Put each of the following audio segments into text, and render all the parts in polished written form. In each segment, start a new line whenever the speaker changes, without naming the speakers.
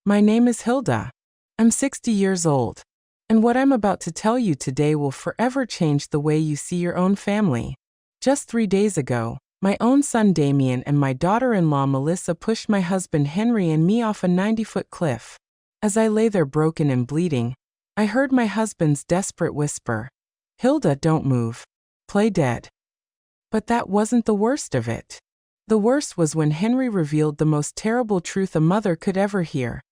My name is Hilda. I'm 60 years old. And what I'm about to tell you today will forever change the way you see your own family. Just 3 days ago, my own son Damien and my daughter-in-law Melissa pushed my husband Henry and me off a 90-foot cliff. As I lay there broken and bleeding, I heard my husband's desperate whisper, "Hilda, don't move. Play dead." But that wasn't the worst of it. The worst was when Henry revealed the most terrible truth a mother could ever hear.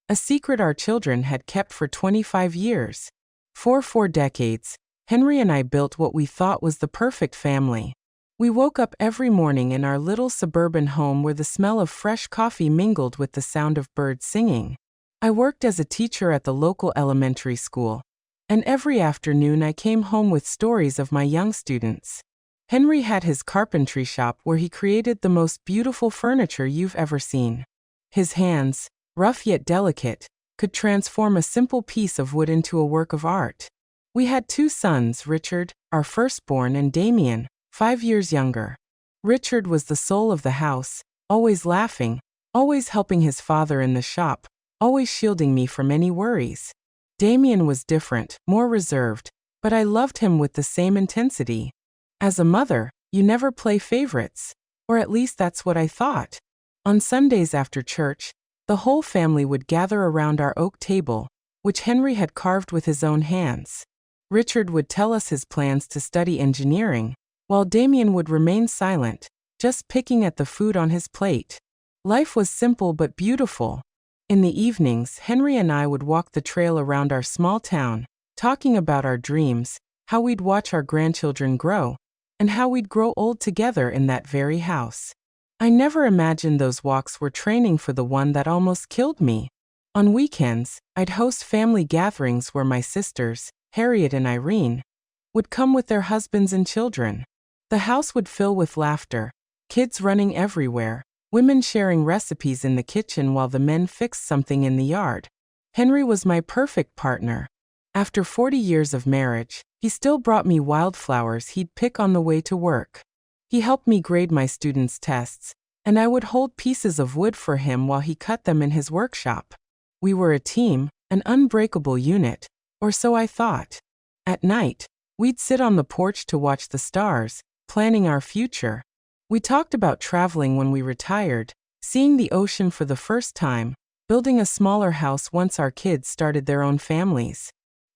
A secret our children had kept for 25 years. For 4 decades, Henry and I built what we thought was the perfect family. We woke up every morning in our little suburban home where the smell of fresh coffee mingled with the sound of birds singing. I worked as a teacher at the local elementary school, and every afternoon I came home with stories of my young students. Henry had his carpentry shop where he created the most beautiful furniture you've ever seen. His hands, rough yet delicate, could transform a simple piece of wood into a work of art. We had 2 sons, Richard, our firstborn, and Damien, 5 years younger. Richard was the soul of the house, always laughing, always helping his father in the shop, always shielding me from any worries. Damien was different, more reserved, but I loved him with the same intensity. As a mother, you never play favorites, or at least that's what I thought. On Sundays after church, the whole family would gather around our oak table, which Henry had carved with his own hands. Richard would tell us his plans to study engineering, while Damien would remain silent, just picking at the food on his plate. Life was simple but beautiful. In the evenings, Henry and I would walk the trail around our small town, talking about our dreams, how we'd watch our grandchildren grow, and how we'd grow old together in that very house. I never imagined those walks were training for the one that almost killed me. On weekends, I'd host family gatherings where my sisters, Harriet and Irene, would come with their husbands and children. The house would fill with laughter, kids running everywhere, women sharing recipes in the kitchen while the men fixed something in the yard. Henry was my perfect partner. After 40 years of marriage, he still brought me wildflowers he'd pick on the way to work. He helped me grade my students' tests, and I would hold pieces of wood for him while he cut them in his workshop. We were a team, an unbreakable unit, or so I thought. At night, we'd sit on the porch to watch the stars, planning our future. We talked about traveling when we retired, seeing the ocean for the first time, building a smaller house once our kids started their own families.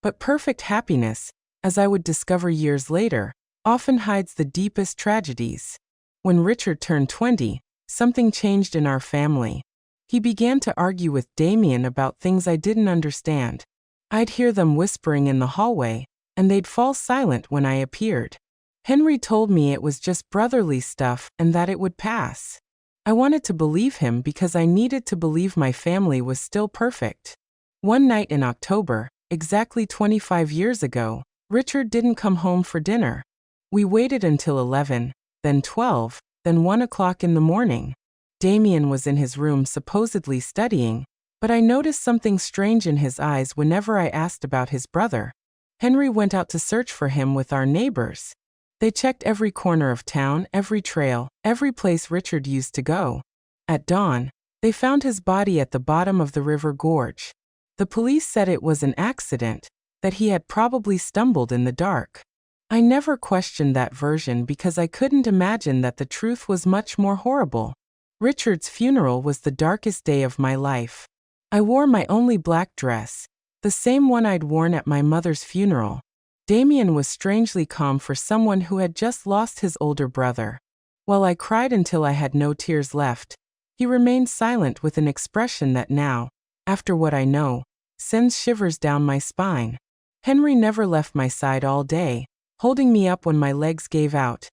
But perfect happiness, as I would discover years later, often hides the deepest tragedies. When Richard turned 20, something changed in our family. He began to argue with Damien about things I didn't understand. I'd hear them whispering in the hallway, and they'd fall silent when I appeared. Henry told me it was just brotherly stuff and that it would pass. I wanted to believe him because I needed to believe my family was still perfect. One night in October, exactly 25 years ago, Richard didn't come home for dinner. We waited until 11, then 12, then 1 o'clock in the morning. Damien was in his room supposedly studying, but I noticed something strange in his eyes whenever I asked about his brother. Henry went out to search for him with our neighbors. They checked every corner of town, every trail, every place Richard used to go. At dawn, they found his body at the bottom of the river gorge. The police said it was an accident, that he had probably stumbled in the dark. I never questioned that version because I couldn't imagine that the truth was much more horrible. Richard's funeral was the darkest day of my life. I wore my only black dress, the same one I'd worn at my mother's funeral. Damien was strangely calm for someone who had just lost his older brother. While I cried until I had no tears left, he remained silent with an expression that now, after what I know, sends shivers down my spine. Henry never left my side all day, holding me up when my legs gave out,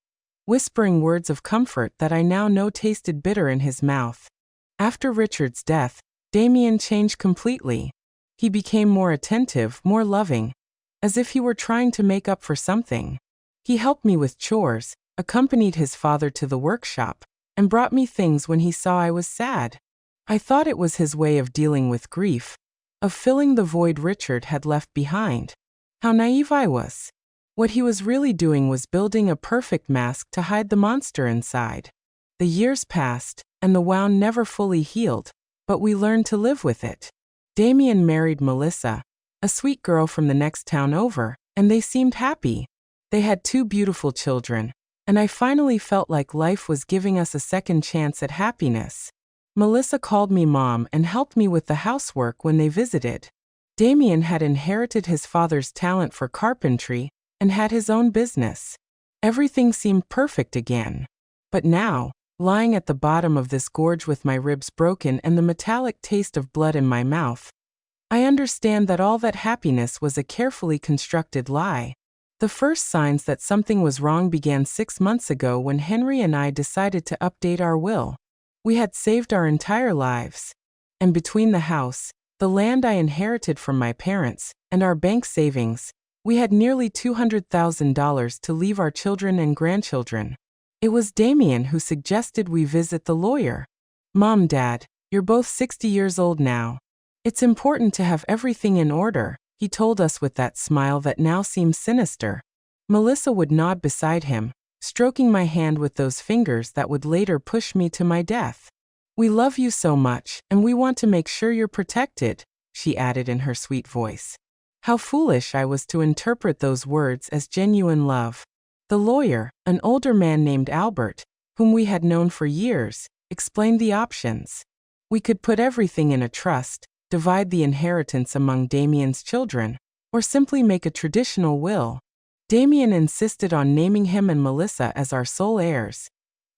whispering words of comfort that I now know tasted bitter in his mouth. After Richard's death, Damien changed completely. He became more attentive, more loving, as if he were trying to make up for something. He helped me with chores, accompanied his father to the workshop, and brought me things when he saw I was sad. I thought it was his way of dealing with grief, of filling the void Richard had left behind. How naive I was. What he was really doing was building a perfect mask to hide the monster inside. The years passed, and the wound never fully healed, but we learned to live with it. Damien married Melissa, a sweet girl from the next town over, and they seemed happy. They had 2 beautiful children, and I finally felt like life was giving us a second chance at happiness. Melissa called me mom and helped me with the housework when they visited. Damien had inherited his father's talent for carpentry and had his own business. Everything seemed perfect again. But now, lying at the bottom of this gorge with my ribs broken and the metallic taste of blood in my mouth, I understand that all that happiness was a carefully constructed lie. The first signs that something was wrong began 6 months ago when Henry and I decided to update our will. We had saved our entire lives. And between the house, the land I inherited from my parents, and our bank savings, we had nearly $200,000 to leave our children and grandchildren. It was Damien who suggested we visit the lawyer. Mom, Dad, you're both 60 years old now. It's important to have everything in order, he told us with that smile that now seems sinister. Melissa would nod beside him, stroking my hand with those fingers that would later push me to my death. We love you so much, and we want to make sure you're protected, she added in her sweet voice. How foolish I was to interpret those words as genuine love. The lawyer, an older man named Albert, whom we had known for years, explained the options. We could put everything in a trust, divide the inheritance among Damien's children, or simply make a traditional will. Damien insisted on naming him and Melissa as our sole heirs,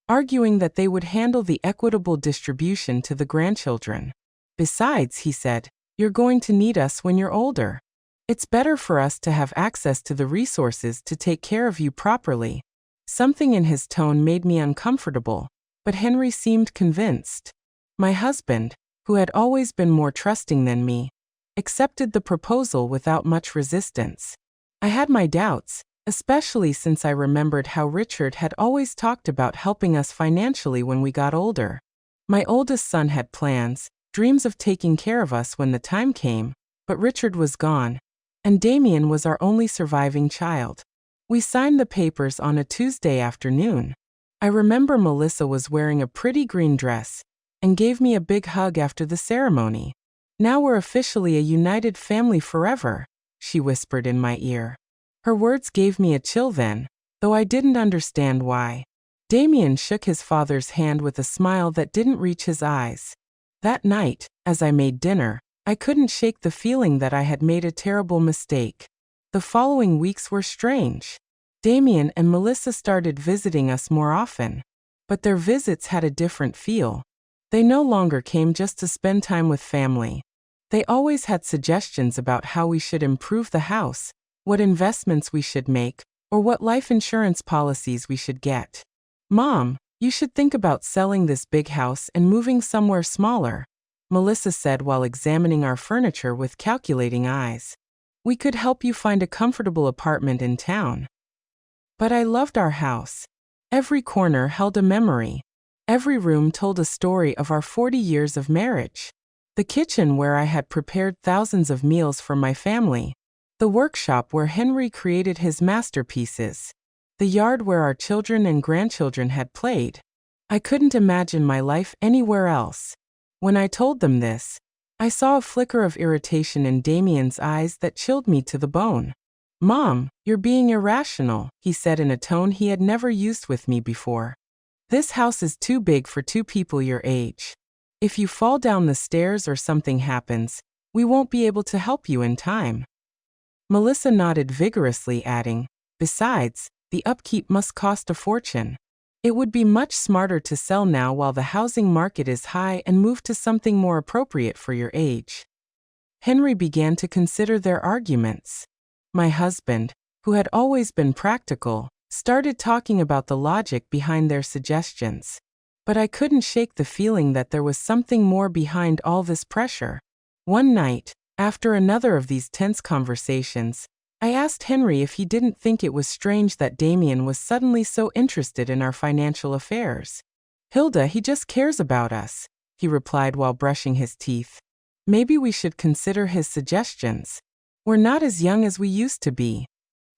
arguing that they would handle the equitable distribution to the grandchildren. Besides, he said, you're going to need us when you're older. It's better for us to have access to the resources to take care of you properly. Something in his tone made me uncomfortable, but Henry seemed convinced. My husband, who had always been more trusting than me, accepted the proposal without much resistance. I had my doubts, especially since I remembered how Richard had always talked about helping us financially when we got older. My oldest son had plans, dreams of taking care of us when the time came, but Richard was gone, and Damien was our only surviving child. We signed the papers on a Tuesday afternoon. I remember Melissa was wearing a pretty green dress and gave me a big hug after the ceremony. Now we're officially a united family forever, she whispered in my ear. Her words gave me a chill then, though I didn't understand why. Damien shook his father's hand with a smile that didn't reach his eyes. That night, as I made dinner, I couldn't shake the feeling that I had made a terrible mistake. The following weeks were strange. Damien and Melissa started visiting us more often, but their visits had a different feel. They no longer came just to spend time with family. They always had suggestions about how we should improve the house, what investments we should make, or what life insurance policies we should get. Mom, you should think about selling this big house and moving somewhere smaller, Melissa said while examining our furniture with calculating eyes. We could help you find a comfortable apartment in town. But I loved our house. Every corner held a memory. Every room told a story of our 40 years of marriage. The kitchen where I had prepared thousands of meals for my family. The workshop where Henry created his masterpieces. The yard where our children and grandchildren had played. I couldn't imagine my life anywhere else. When I told them this, I saw a flicker of irritation in Damien's eyes that chilled me to the bone. Mom, you're being irrational, he said in a tone he had never used with me before. This house is too big for 2 people your age. If you fall down the stairs or something happens, we won't be able to help you in time. Melissa nodded vigorously, adding, besides, the upkeep must cost a fortune. It would be much smarter to sell now while the housing market is high and move to something more appropriate for your age. Henry began to consider their arguments. My husband, who had always been practical, started talking about the logic behind their suggestions. But I couldn't shake the feeling that there was something more behind all this pressure. One night, after another of these tense conversations, I asked Henry if he didn't think it was strange that Damien was suddenly so interested in our financial affairs. Hilda, he just cares about us, he replied while brushing his teeth. Maybe we should consider his suggestions. We're not as young as we used to be.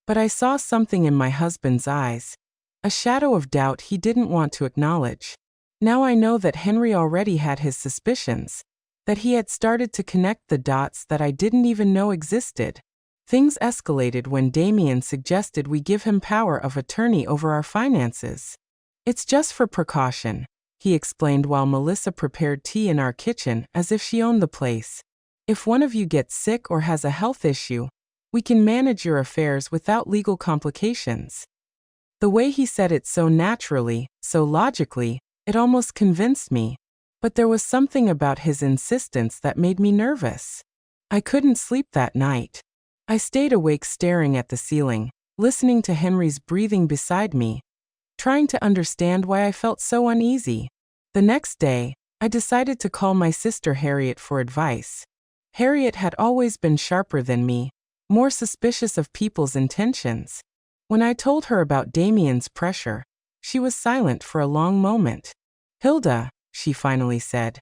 But I saw something in my husband's eyes, a shadow of doubt he didn't want to acknowledge. Now I know that Henry already had his suspicions, that he had started to connect the dots that I didn't even know existed. Things escalated when Damien suggested we give him power of attorney over our finances. It's just for precaution, he explained while Melissa prepared tea in our kitchen as if she owned the place. If one of you gets sick or has a health issue, we can manage your affairs without legal complications. The way he said it so naturally, so logically, it almost convinced me. But there was something about his insistence that made me nervous. I couldn't sleep that night. I stayed awake staring at the ceiling, listening to Henry's breathing beside me, trying to understand why I felt so uneasy. The next day, I decided to call my sister Harriet for advice. Harriet had always been sharper than me, more suspicious of people's intentions. When I told her about Damien's pressure, she was silent for a long moment. "Hilda," she finally said,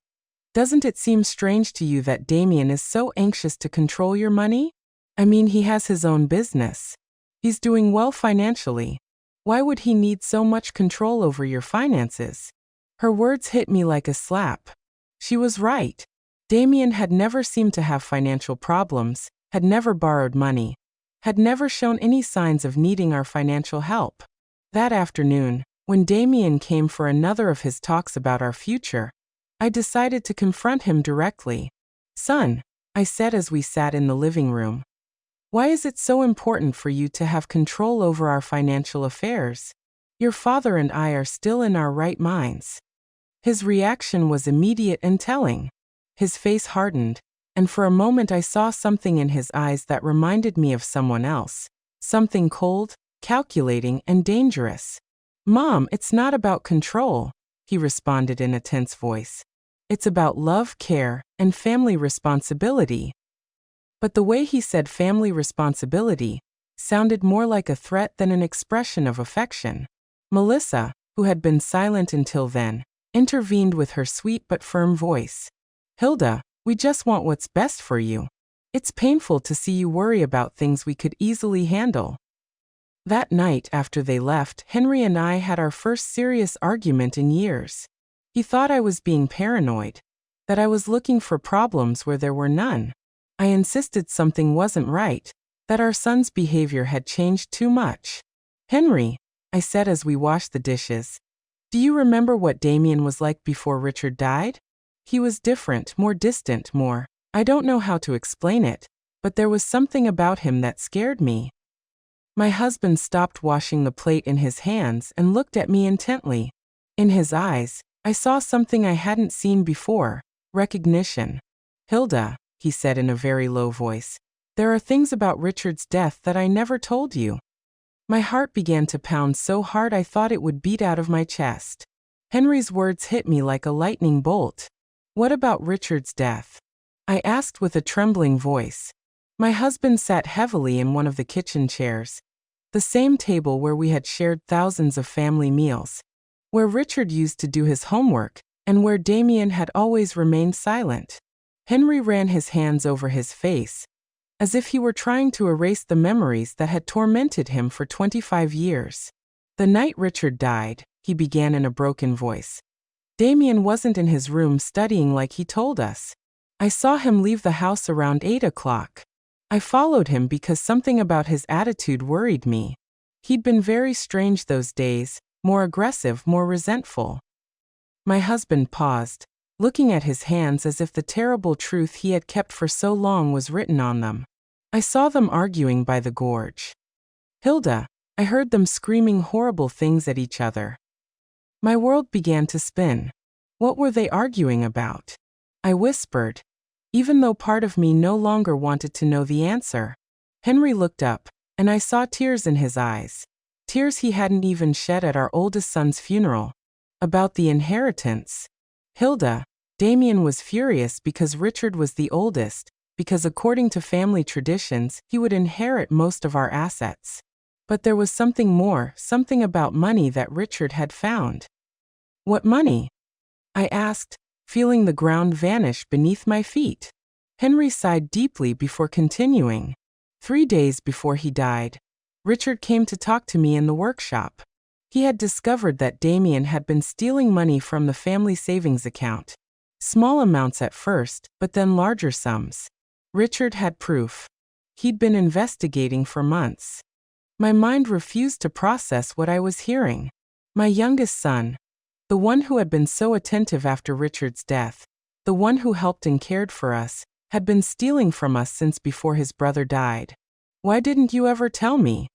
"doesn't it seem strange to you that Damien is so anxious to control your money? I mean, he has his own business. He's doing well financially. Why would he need so much control over your finances?" Her words hit me like a slap. She was right. Damien had never seemed to have financial problems, had never borrowed money, had never shown any signs of needing our financial help. That afternoon, when Damien came for another of his talks about our future, I decided to confront him directly. "Son," I said as we sat in the living room, "why is it so important for you to have control over our financial affairs? Your father and I are still in our right minds." His reaction was immediate and telling. His face hardened, and for a moment I saw something in his eyes that reminded me of someone else, something cold, calculating, and dangerous. "Mom, it's not about control," he responded in a tense voice. "It's about love, care, and family responsibility." But the way he said family responsibility sounded more like a threat than an expression of affection. Melissa, who had been silent until then, intervened with her sweet but firm voice. "Hilda, we just want what's best for you. It's painful to see you worry about things we could easily handle." That night after they left, Henry and I had our first serious argument in years. He thought I was being paranoid, that I was looking for problems where there were none. I insisted something wasn't right, that our son's behavior had changed too much. "Henry," I said as we washed the dishes, "do you remember what Damien was like before Richard died? He was different, more distant, more. I don't know how to explain it, but there was something about him that scared me." My husband stopped washing the plate in his hands and looked at me intently. In his eyes, I saw something I hadn't seen before, recognition. "Hilda," he said in a very low voice, "there are things about Richard's death that I never told you." My heart began to pound so hard I thought it would beat out of my chest. Henry's words hit me like a lightning bolt. "What about Richard's death?" I asked with a trembling voice. My husband sat heavily in one of the kitchen chairs, the same table where we had shared thousands of family meals, where Richard used to do his homework, and where Damien had always remained silent. Henry ran his hands over his face, as if he were trying to erase the memories that had tormented him for 25 years. "The night Richard died," he began in a broken voice, "Damien wasn't in his room studying like he told us. I saw him leave the house around 8 o'clock. I followed him because something about his attitude worried me. He'd been very strange those days, more aggressive, more resentful." My husband paused, looking at his hands as if the terrible truth he had kept for so long was written on them. I saw them arguing by the gorge. "Hilda," I heard them screaming horrible things at each other. My world began to spin. What were they arguing about? I whispered, even though part of me no longer wanted to know the answer. Henry looked up, and I saw tears in his eyes. Tears he hadn't even shed at our oldest son's funeral. About the inheritance. "Hilda," Damien was furious because Richard was the oldest, because according to family traditions, he would inherit most of our assets. But there was something more, something about money that Richard had found. "What money?" I asked, feeling the ground vanish beneath my feet. Henry sighed deeply before continuing. 3 days before he died, Richard came to talk to me in the workshop. He had discovered that Damien had been stealing money from the family savings account. Small amounts at first, but then larger sums. Richard had proof. He'd been investigating for months. My mind refused to process what I was hearing. My youngest son, the one who had been so attentive after Richard's death, the one who helped and cared for us, had been stealing from us since before his brother died. Why didn't you ever tell me?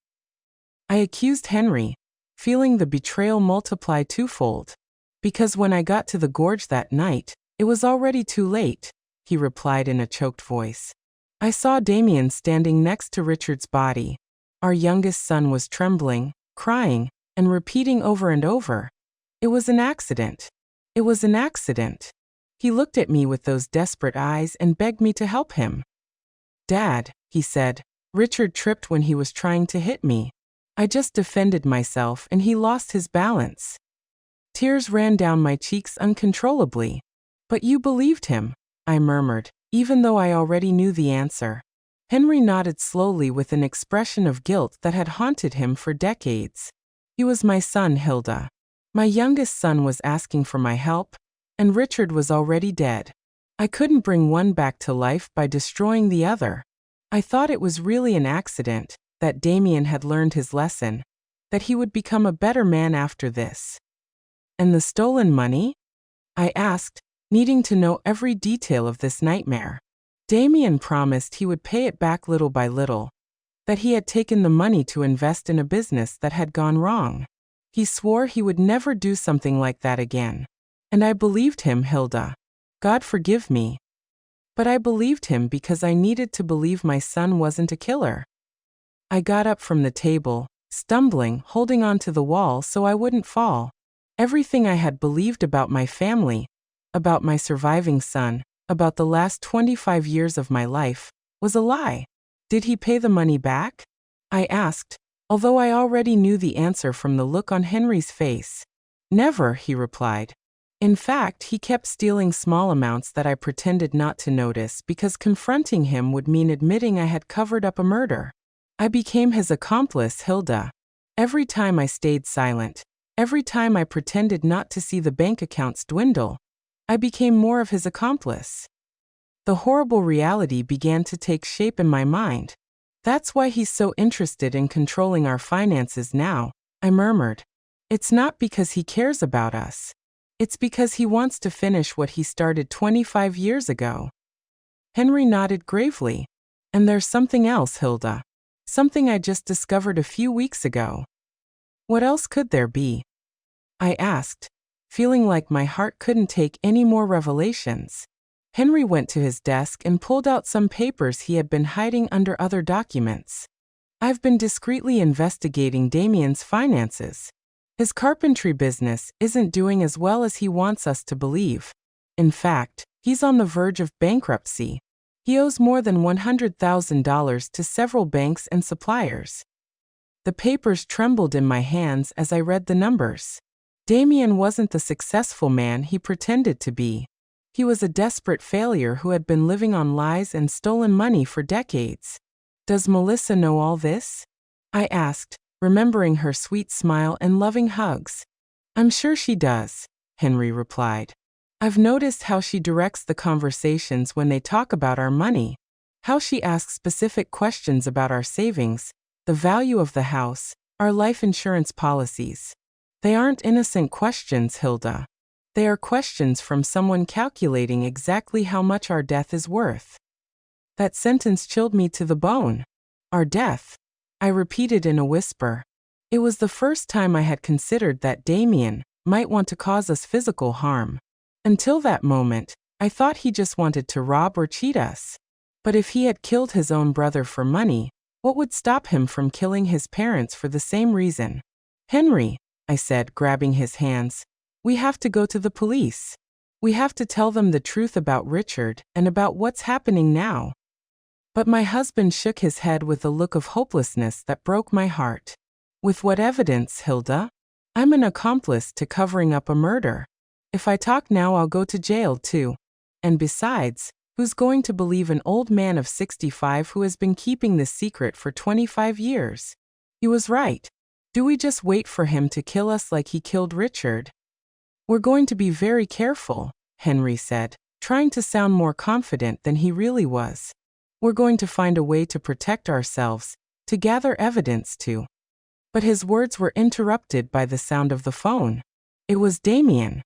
I accused Henry, feeling the betrayal multiply twofold. Because when I got to the gorge that night, it was already too late, he replied in a choked voice. I saw Damien standing next to Richard's body. Our youngest son was trembling, crying, and repeating over and over, "It was an accident. It was an accident." He looked at me with those desperate eyes and begged me to help him. "Dad," he said, "Richard tripped when he was trying to hit me. I just defended myself and he lost his balance." Tears ran down my cheeks uncontrollably. "But you believed him," I murmured, even though I already knew the answer. Henry nodded slowly with an expression of guilt that had haunted him for decades. He was my son, Hilda. My youngest son was asking for my help, and Richard was already dead. I couldn't bring one back to life by destroying the other. I thought it was really an accident, that Damien had learned his lesson, that he would become a better man after this. "And the stolen money?" I asked, needing to know every detail of this nightmare. Damien promised he would pay it back little by little, that he had taken the money to invest in a business that had gone wrong. He swore he would never do something like that again. And I believed him, Hilda. God forgive me. But I believed him because I needed to believe my son wasn't a killer. I got up from the table, stumbling, holding onto the wall so I wouldn't fall. Everything I had believed about my family, about my surviving son, about the last 25 years of my life, was a lie. Did he pay the money back? I asked, although I already knew the answer from the look on Henry's face. Never, he replied. In fact, he kept stealing small amounts that I pretended not to notice because confronting him would mean admitting I had covered up a murder. I became his accomplice, Hilda. Every time I stayed silent, every time I pretended not to see the bank accounts dwindle, I became more of his accomplice. The horrible reality began to take shape in my mind. "That's why he's so interested in controlling our finances now," I murmured. "It's not because he cares about us. It's because he wants to finish what he started 25 years ago." Henry nodded gravely. "And there's something else, Hilda. Something I just discovered a few weeks ago." "What else could there be?" I asked, feeling like my heart couldn't take any more revelations. Henry went to his desk and pulled out some papers he had been hiding under other documents. "I've been discreetly investigating Damien's finances. His carpentry business isn't doing as well as he wants us to believe. In fact, he's on the verge of bankruptcy. He owes more than $100,000 to several banks and suppliers." The papers trembled in my hands as I read the numbers. Damien wasn't the successful man he pretended to be. He was a desperate failure who had been living on lies and stolen money for decades. "Does Melissa know all this?" I asked, remembering her sweet smile and loving hugs. "I'm sure she does," Henry replied. "I've noticed how she directs the conversations when they talk about our money, how she asks specific questions about our savings, the value of the house, our life insurance policies. They aren't innocent questions, Hilda. They are questions from someone calculating exactly how much our death is worth." That sentence chilled me to the bone. "Our death," I repeated in a whisper. It was the first time I had considered that Damien might want to cause us physical harm. Until that moment, I thought he just wanted to rob or cheat us. But if he had killed his own brother for money, what would stop him from killing his parents for the same reason? "Henry," I said, grabbing his hands, "we have to go to the police. We have to tell them the truth about Richard and about what's happening now." But my husband shook his head with a look of hopelessness that broke my heart. "With what evidence, Hilda? I'm an accomplice to covering up a murder. If I talk now, I'll go to jail too. And besides, who's going to believe an old man of 65 who has been keeping this secret for 25 years? He was right. Do we just wait for him to kill us like he killed Richard?" "We're going to be very careful," Henry said, trying to sound more confident than he really was. We're going to find a way to protect ourselves, to gather evidence to. But his words were interrupted by the sound of the phone. It was Damien.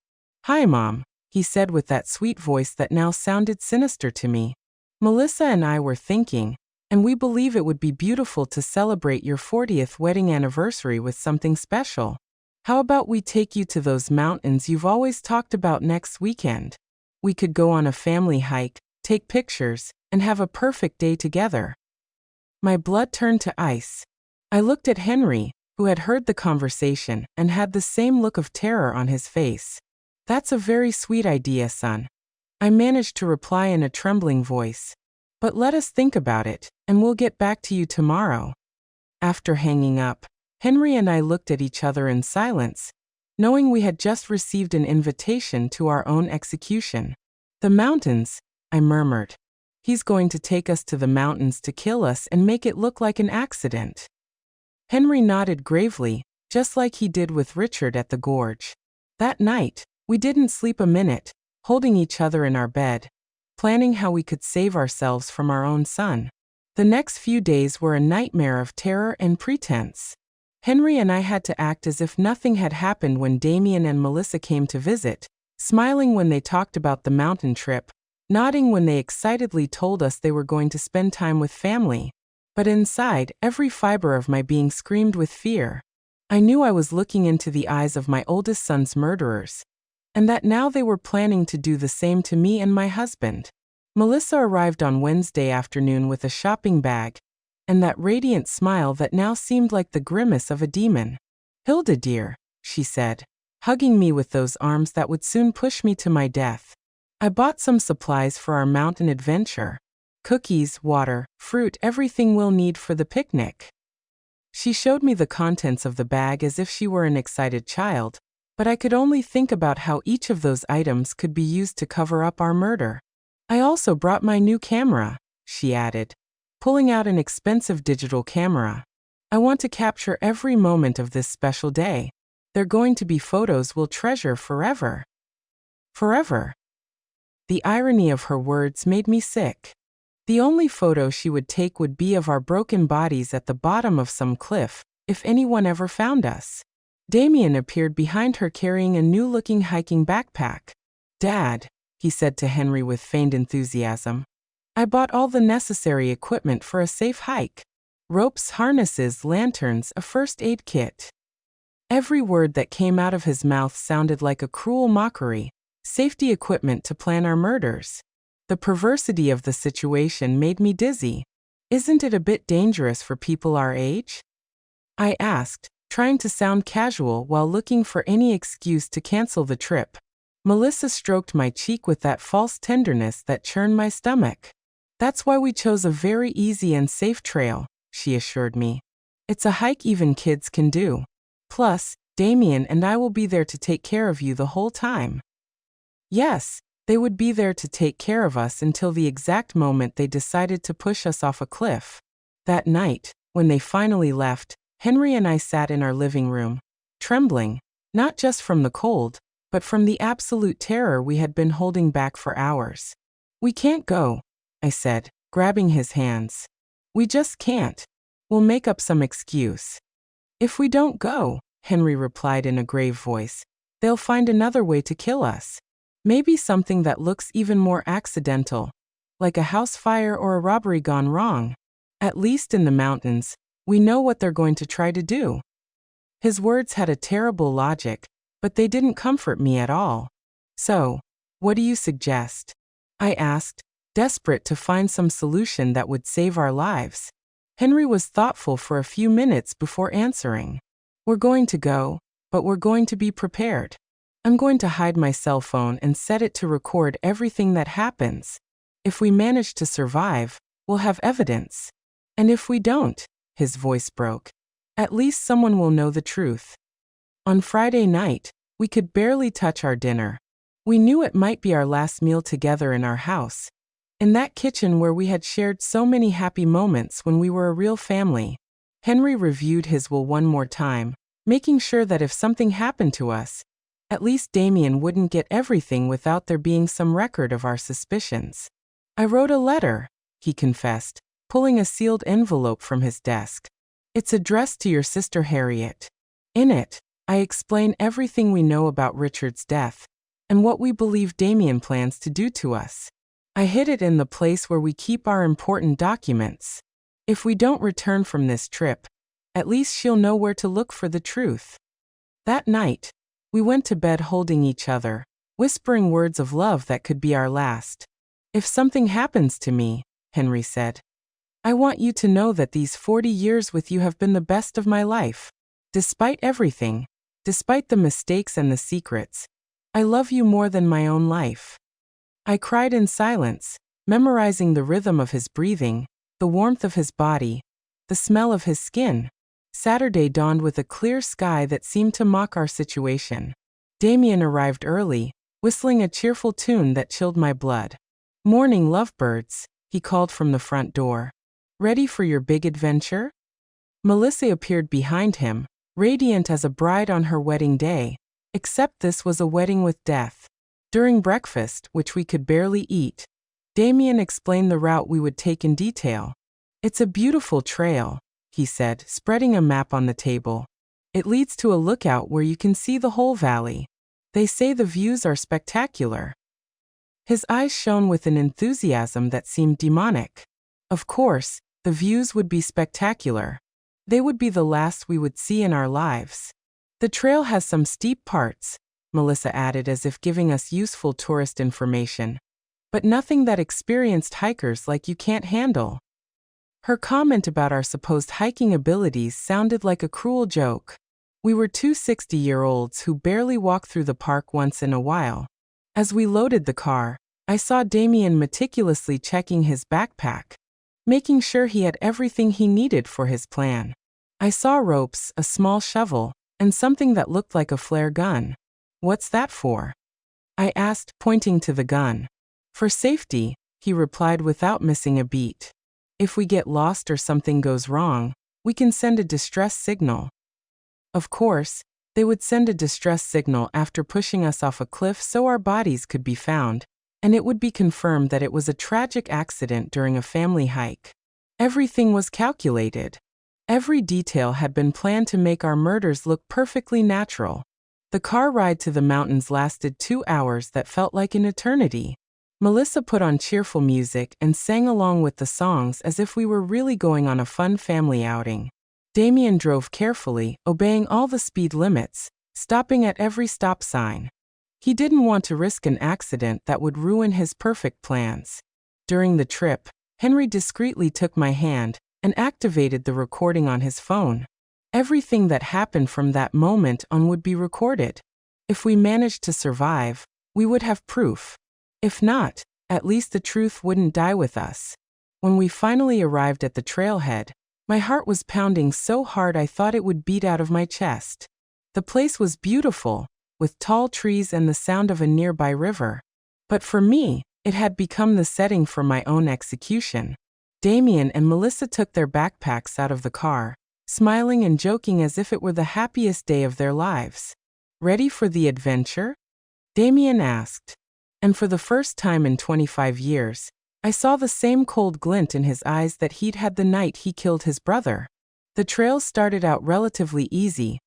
"Hi, Mom," he said with that sweet voice that now sounded sinister to me. "Melissa and I were thinking, and we believe it would be beautiful to celebrate your 40th wedding anniversary with something special. How about we take you to those mountains you've always talked about next weekend? We could go on a family hike, take pictures, and have a perfect day together." My blood turned to ice. I looked at Henry, who had heard the conversation and had the same look of terror on his face. "That's a very sweet idea, son," I managed to reply in a trembling voice. "But let us think about it, and we'll get back to you tomorrow." After hanging up, Henry and I looked at each other in silence, knowing we had just received an invitation to our own execution. "The mountains," I murmured. "He's going to take us to the mountains to kill us and make it look like an accident." Henry nodded gravely, just like he did with Richard at the gorge. That night, we didn't sleep a minute, holding each other in our bed, planning how we could save ourselves from our own son. The next few days were a nightmare of terror and pretense. Henry and I had to act as if nothing had happened when Damien and Melissa came to visit, smiling when they talked about the mountain trip, nodding when they excitedly told us they were going to spend time with family. But inside, every fiber of my being screamed with fear. I knew I was looking into the eyes of my oldest son's murderers, and that now they were planning to do the same to me and my husband. Melissa arrived on Wednesday afternoon with a shopping bag, and that radiant smile that now seemed like the grimace of a demon. "Hilda dear," she said, hugging me with those arms that would soon push me to my death. "I bought some supplies for our mountain adventure. Cookies, water, fruit, everything we'll need for the picnic." She showed me the contents of the bag as if she were an excited child, but I could only think about how each of those items could be used to cover up our murder. "I also brought my new camera," she added, pulling out an expensive digital camera. "I want to capture every moment of this special day. They're going to be photos we'll treasure forever." Forever. The irony of her words made me sick. The only photo she would take would be of our broken bodies at the bottom of some cliff, if anyone ever found us. Damien appeared behind her carrying a new-looking hiking backpack. "Dad," he said to Henry with feigned enthusiasm, "I bought all the necessary equipment for a safe hike. Ropes, harnesses, lanterns, a first aid kit." Every word that came out of his mouth sounded like a cruel mockery. Safety equipment to plan our murders. The perversity of the situation made me dizzy. "Isn't it a bit dangerous for people our age?" I asked, trying to sound casual while looking for any excuse to cancel the trip. Melissa stroked my cheek with that false tenderness that churned my stomach. "That's why we chose a very easy and safe trail," she assured me. "It's a hike even kids can do. Plus, Damien and I will be there to take care of you the whole time." Yes, they would be there to take care of us until the exact moment they decided to push us off a cliff. That night, when they finally left, Henry and I sat in our living room, trembling, not just from the cold, but from the absolute terror we had been holding back for hours. "We can't go," I said, grabbing his hands. "We just can't. We'll make up some excuse." "If we don't go," Henry replied in a grave voice, "they'll find another way to kill us. Maybe something that looks even more accidental, like a house fire or a robbery gone wrong. At least in the mountains, we know what they're going to try to do." His words had a terrible logic, but they didn't comfort me at all. "So, what do you suggest?" I asked, desperate to find some solution that would save our lives. Henry was thoughtful for a few minutes before answering. "We're going to go, but we're going to be prepared. I'm going to hide my cell phone and set it to record everything that happens. If we manage to survive, we'll have evidence. And if we don't," his voice broke, "at least someone will know the truth." On Friday night, we could barely touch our dinner. We knew it might be our last meal together in our house, in that kitchen where we had shared so many happy moments when we were a real family. Henry reviewed his will one more time, making sure that if something happened to us, At least Damien wouldn't get everything without there being some record of our suspicions. I wrote a letter, he confessed, pulling a sealed envelope from his desk. It's addressed to your sister Harriet. In it, I explain everything we know about Richard's death and what we believe Damien plans to do to us. I hid it in the place where we keep our important documents. If we don't return from this trip, at least she'll know where to look for the truth. That night, we went to bed holding each other, whispering words of love that could be our last. If something happens to me, Henry said, I want you to know that these 40 years with you have been the best of my life. Despite everything, despite the mistakes and the secrets, I love you more than my own life. I cried in silence, memorizing the rhythm of his breathing, the warmth of his body, the smell of his skin. Saturday dawned with a clear sky that seemed to mock our situation. Damien arrived early, whistling a cheerful tune that chilled my blood. Morning, lovebirds, he called from the front door. Ready for your big adventure? Melissa appeared behind him, radiant as a bride on her wedding day, except this was a wedding with death. During breakfast, which we could barely eat, Damien explained the route we would take in detail. It's a beautiful trail, he said, spreading a map on the table. It leads to a lookout where you can see the whole valley. They say the views are spectacular. His eyes shone with an enthusiasm that seemed demonic. Of course, the views would be spectacular. They would be the last we would see in our lives. The trail has some steep parts, Melissa added as if giving us useful tourist information, but nothing that experienced hikers like you can't handle. Her comment about our supposed hiking abilities sounded like a cruel joke. We were two 60-year-olds who barely walk through the park once in a while. As we loaded the car, I saw Damien meticulously checking his backpack, making sure he had everything he needed for his plan. I saw ropes, a small shovel, and something that looked like a flare gun. What's that for? I asked, pointing to the gun. For safety, he replied without missing a beat. If we get lost or something goes wrong, we can send a distress signal. Of course, they would send a distress signal after pushing us off a cliff so our bodies could be found, and it would be confirmed that it was a tragic accident during a family hike. Everything was calculated. Every detail had been planned to make our murders look perfectly natural. The car ride to the mountains lasted 2 hours that felt like an eternity. Melissa put on cheerful music and sang along with the songs as if we were really going on a fun family outing. Damien drove carefully, obeying all the speed limits, stopping at every stop sign. He didn't want to risk an accident that would ruin his perfect plans. During the trip, Henry discreetly took my hand and activated the recording on his phone. Everything that happened from that moment on would be recorded. If we managed to survive, we would have proof. If not, at least the truth wouldn't die with us. When we finally arrived at the trailhead, my heart was pounding so hard I thought it would beat out of my chest. The place was beautiful, with tall trees and the sound of a nearby river. But for me, it had become the setting for my own execution. Damien and Melissa took their backpacks out of the car, smiling and joking as if it were the happiest day of their lives. Ready for the adventure? Damien asked. And for the first time in 25 years, I saw the same cold glint in his eyes that he'd had the night he killed his brother. The trail started out relatively easy,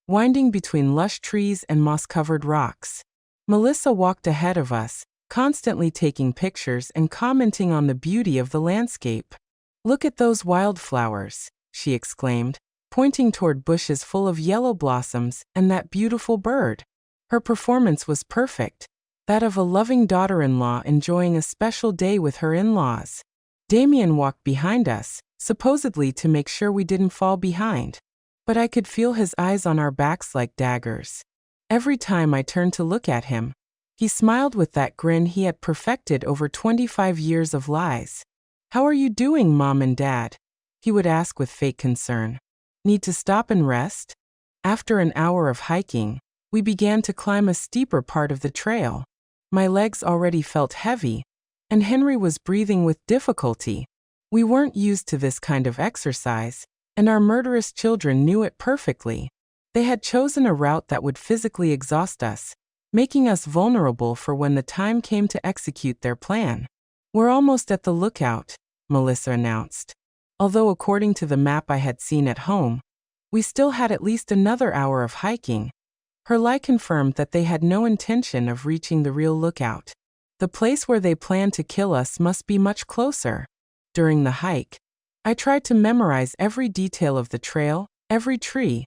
winding between lush trees and moss-covered rocks. Melissa walked ahead of us, constantly taking pictures and commenting on the beauty of the landscape. Look at those wildflowers, she exclaimed, pointing toward bushes full of yellow blossoms and that beautiful bird. Her performance was perfect, that of a loving daughter-in-law enjoying a special day with her in-laws. Damien walked behind us, supposedly to make sure we didn't fall behind. But I could feel his eyes on our backs like daggers. Every time I turned to look at him, he smiled with that grin he had perfected over 25 years of lies. How are you doing, Mom and Dad? He would ask with fake concern. Need to stop and rest? After an hour of hiking, we began to climb a steeper part of the trail. My legs already felt heavy, and Henry was breathing with difficulty. We weren't used to this kind of exercise, and our murderous children knew it perfectly. They had chosen a route that would physically exhaust us, making us vulnerable for when the time came to execute their plan. "We're almost at the lookout," Melissa announced. Although according to the map I had seen at home, we still had at least another hour of hiking, her lie confirmed that they had no intention of reaching the real lookout. The place where they planned to kill us must be much closer. During the hike, I tried to memorize every detail of the trail, every tree,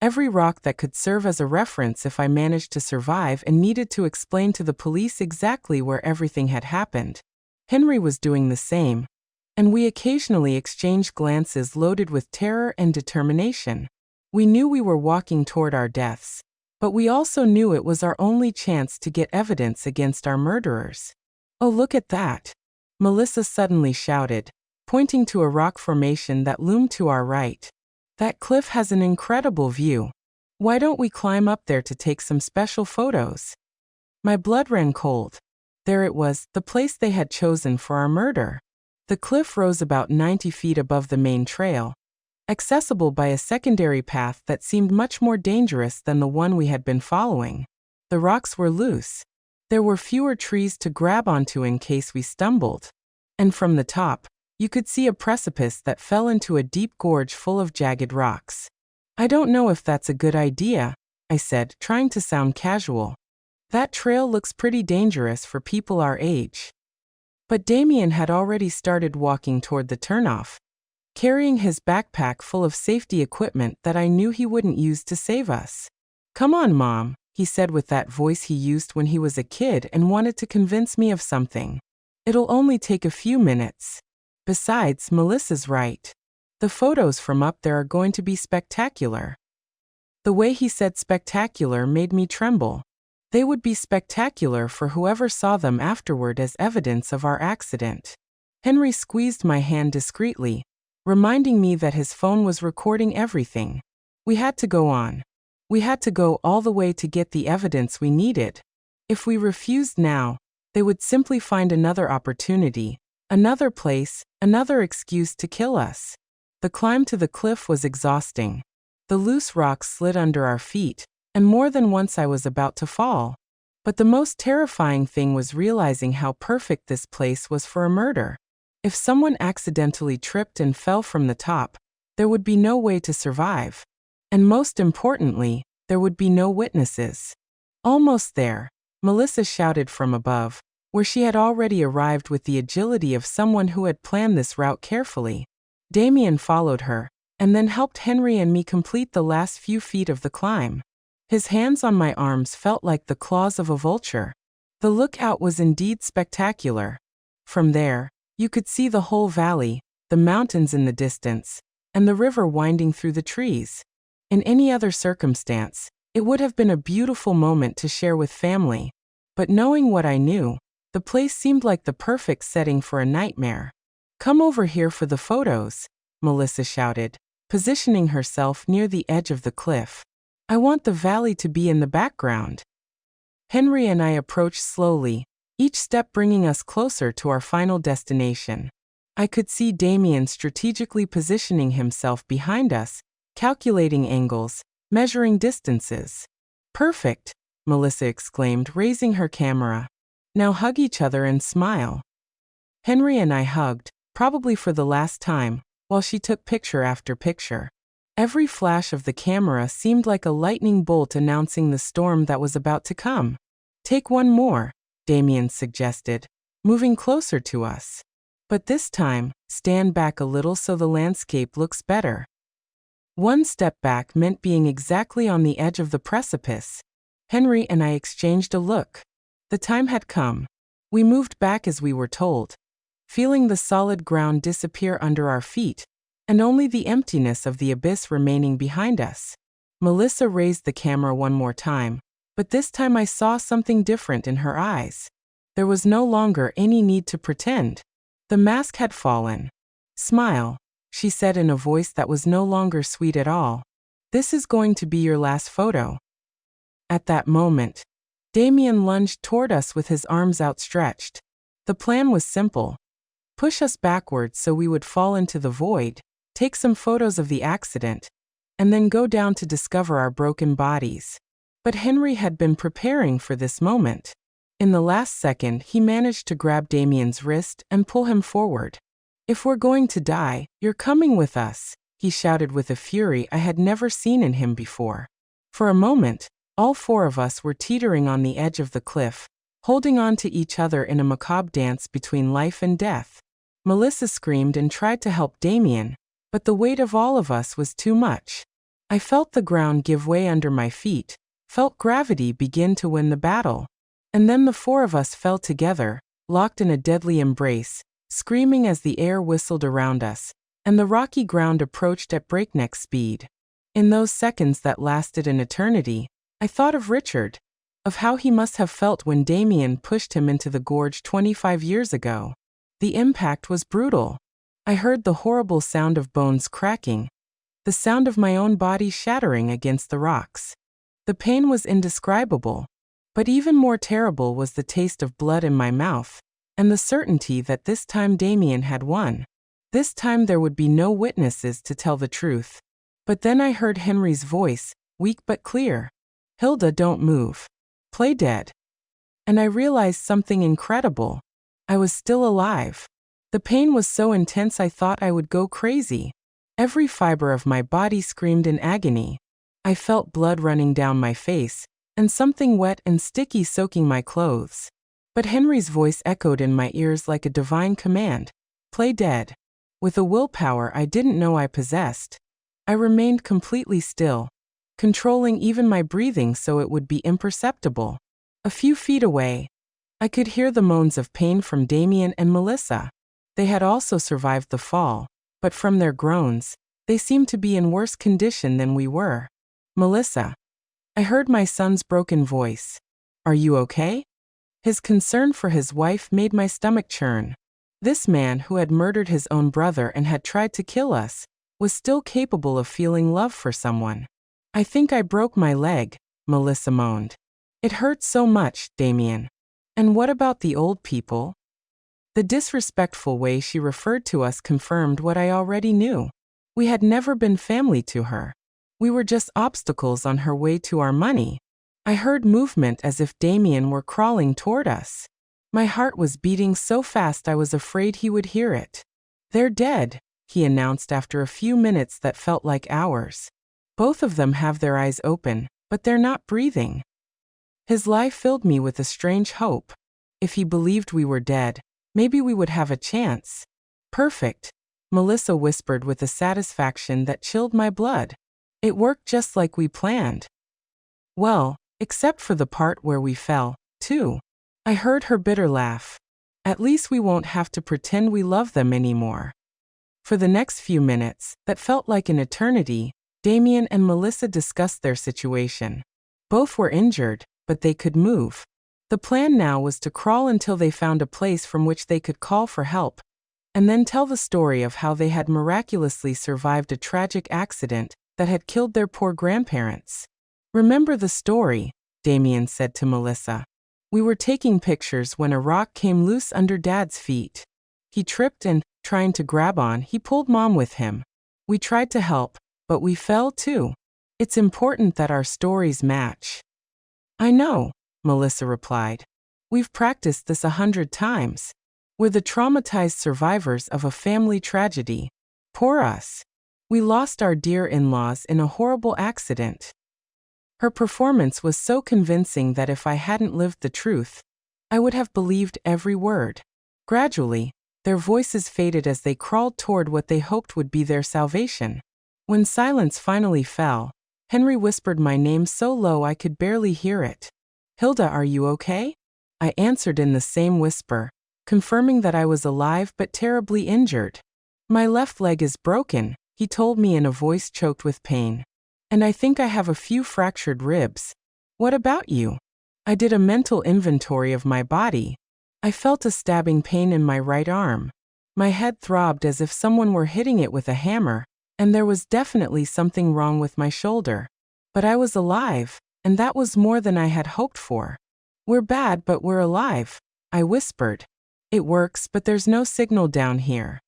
every rock that could serve as a reference if I managed to survive and needed to explain to the police exactly where everything had happened. Henry was doing the same, and we occasionally exchanged glances loaded with terror and determination. We knew we were walking toward our deaths, but we also knew it was our only chance to get evidence against our murderers. "Oh, look at that!" Melissa suddenly shouted, pointing to a rock formation that loomed to our right. "That cliff has an incredible view. Why don't we climb up there to take some special photos?" My blood ran cold. There it was, the place they had chosen for our murder. The cliff rose about 90 feet above the main trail, accessible by a secondary path that seemed much more dangerous than the one we had been following. The rocks were loose. There were fewer trees to grab onto in case we stumbled. And from the top, you could see a precipice that fell into a deep gorge full of jagged rocks. "I don't know if that's a good idea," I said, trying to sound casual. "That trail looks pretty dangerous for people our age." But Damien had already started walking toward the turnoff, carrying his backpack full of safety equipment that I knew he wouldn't use to save us. "Come on, Mom," he said with that voice he used when he was a kid and wanted to convince me of something. "It'll only take a few minutes. Besides, Melissa's right. The photos from up there are going to be spectacular." The way he said spectacular made me tremble. They would be spectacular for whoever saw them afterward as evidence of our accident. Henry squeezed my hand discreetly, reminding me that his phone was recording everything. We had to go on. We had to go all the way to get the evidence we needed. If we refused now, they would simply find another opportunity, another place, another excuse to kill us. The climb to the cliff was exhausting. The loose rocks slid under our feet, and more than once I was about to fall. But the most terrifying thing was realizing how perfect this place was for a murder. If someone accidentally tripped and fell from the top, there would be no way to survive. And most importantly, there would be no witnesses. "Almost there," Melissa shouted from above, where she had already arrived with the agility of someone who had planned this route carefully. Damien followed her, and then helped Henry and me complete the last few feet of the climb. His hands on my arms felt like the claws of a vulture. The lookout was indeed spectacular. From there, you could see the whole valley, the mountains in the distance, and the river winding through the trees. In any other circumstance, it would have been a beautiful moment to share with family. But knowing what I knew, the place seemed like the perfect setting for a nightmare. "Come over here for the photos," Melissa shouted, positioning herself near the edge of the cliff. "I want the valley to be in the background." Henry and I approached slowly, each step bringing us closer to our final destination. I could see Damien strategically positioning himself behind us, calculating angles, measuring distances. "Perfect," Melissa exclaimed, raising her camera. "Now hug each other and smile." Henry and I hugged, probably for the last time, while she took picture after picture. Every flash of the camera seemed like a lightning bolt announcing the storm that was about to come. "Take one more," Damien suggested, moving closer to us. "But this time, stand back a little so the landscape looks better." One step back meant being exactly on the edge of the precipice. Henry and I exchanged a look. The time had come. We moved back as we were told, feeling the solid ground disappear under our feet, and only the emptiness of the abyss remaining behind us. Melissa raised the camera one more time, but this time I saw something different in her eyes. There was no longer any need to pretend. The mask had fallen. "Smile," she said in a voice that was no longer sweet at all. "This is going to be your last photo." At that moment, Damien lunged toward us with his arms outstretched. The plan was simple. Push us backwards so we would fall into the void, take some photos of the accident, and then go down to discover our broken bodies. But Henry had been preparing for this moment. In the last second, he managed to grab Damien's wrist and pull him forward. "If we're going to die, you're coming with us," he shouted with a fury I had never seen in him before. For a moment, all four of us were teetering on the edge of the cliff, holding on to each other in a macabre dance between life and death. Melissa screamed and tried to help Damien, but the weight of all of us was too much. I felt the ground give way under my feet, felt gravity begin to win the battle. And then the four of us fell together, locked in a deadly embrace, screaming as the air whistled around us, and the rocky ground approached at breakneck speed. In those seconds that lasted an eternity, I thought of Richard, of how he must have felt when Damien pushed him into the gorge 25 years ago. The impact was brutal. I heard the horrible sound of bones cracking, the sound of my own body shattering against the rocks. The pain was indescribable. But even more terrible was the taste of blood in my mouth, and the certainty that this time Damien had won. This time there would be no witnesses to tell the truth. But then I heard Henry's voice, weak but clear. "Hilda, don't move. Play dead." And I realized something incredible. I was still alive. The pain was so intense I thought I would go crazy. Every fiber of my body screamed in agony. I felt blood running down my face, and something wet and sticky soaking my clothes. But Henry's voice echoed in my ears like a divine command. "Play dead." With a willpower I didn't know I possessed, I remained completely still, controlling even my breathing so it would be imperceptible. A few feet away, I could hear the moans of pain from Damien and Melissa. They had also survived the fall, but from their groans, they seemed to be in worse condition than we were. "Melissa." I heard my son's broken voice. "Are you okay?" His concern for his wife made my stomach churn. This man who had murdered his own brother and had tried to kill us was still capable of feeling love for someone. "I think I broke my leg," Melissa moaned. "It hurt so much, Damien." "And what about the old people?" The disrespectful way she referred to us confirmed what I already knew. We had never been family to her. We were just obstacles on her way to our money. I heard movement as if Damien were crawling toward us. My heart was beating so fast I was afraid he would hear it. "They're dead," he announced after a few minutes that felt like hours. "Both of them have their eyes open, but they're not breathing." His lie filled me with a strange hope. If he believed we were dead, maybe we would have a chance. "Perfect," Melissa whispered with a satisfaction that chilled my blood. "It worked just like we planned." "Well, except for the part where we fell, too." I heard her bitter laugh. "At least we won't have to pretend we love them anymore." For the next few minutes, that felt like an eternity, Damien and Melissa discussed their situation. Both were injured, but they could move. The plan now was to crawl until they found a place from which they could call for help, and then tell the story of how they had miraculously survived a tragic accident that had killed their poor grandparents. "Remember the story," Damien said to Melissa. "We were taking pictures when a rock came loose under Dad's feet. He tripped and, trying to grab on, he pulled Mom with him. We tried to help, but we fell too. It's important that our stories match." "I know," Melissa replied. "We've practiced this 100 times. We're the traumatized survivors of a family tragedy. Poor us. We lost our dear in-laws in a horrible accident." Her performance was so convincing that if I hadn't lived the truth, I would have believed every word. Gradually, their voices faded as they crawled toward what they hoped would be their salvation. When silence finally fell, Henry whispered my name so low I could barely hear it. "Hilda, are you okay?" I answered in the same whisper, confirming that I was alive but terribly injured. "My left leg is broken," he told me in a voice choked with pain. "And I think I have a few fractured ribs. What about you?" I did a mental inventory of my body. I felt a stabbing pain in my right arm. My head throbbed as if someone were hitting it with a hammer, and there was definitely something wrong with my shoulder. But I was alive, and that was more than I had hoped for. "We're bad, but we're alive," I whispered. "It works, but there's no signal down here."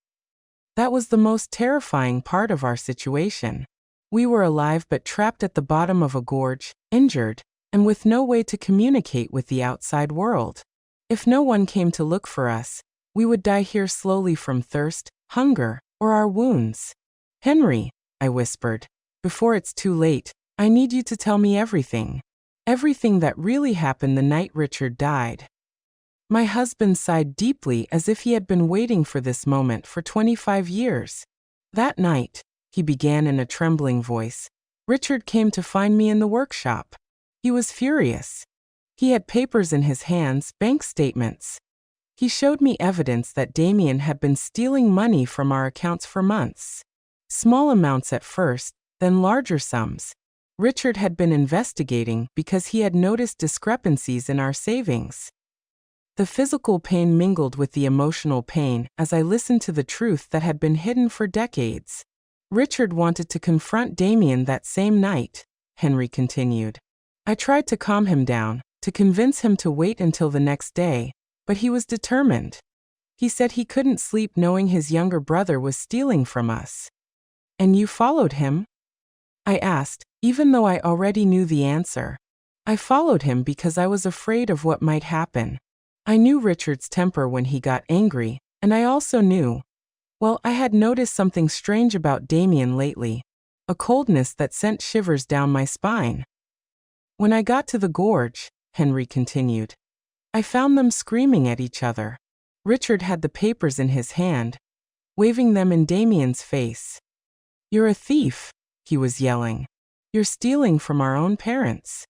That was the most terrifying part of our situation. We were alive but trapped at the bottom of a gorge, injured, and with no way to communicate with the outside world. If no one came to look for us, we would die here slowly from thirst, hunger, or our wounds. Henry, I whispered, before it's too late, I need you to tell me everything. Everything that really happened the night Richard died. My husband sighed deeply as if he had been waiting for this moment for 25 years. That night, he began in a trembling voice, Richard came to find me in the workshop. He was furious. He had papers in his hands, bank statements. He showed me evidence that Damien had been stealing money from our accounts for months. Small amounts at first, then larger sums. Richard had been investigating because he had noticed discrepancies in our savings. The physical pain mingled with the emotional pain as I listened to the truth that had been hidden for decades. Richard wanted to confront Damien that same night, Henry continued. I tried to calm him down, to convince him to wait until the next day, but he was determined. He said he couldn't sleep knowing his younger brother was stealing from us. And you followed him? I asked, even though I already knew the answer. I followed him because I was afraid of what might happen. I knew Richard's temper when he got angry, and I also knew, well, I had noticed something strange about Damien lately, a coldness that sent shivers down my spine. When I got to the gorge, Henry continued, I found them screaming at each other. Richard had the papers in his hand, waving them in Damien's face. You're a thief, he was yelling. You're stealing from our own parents.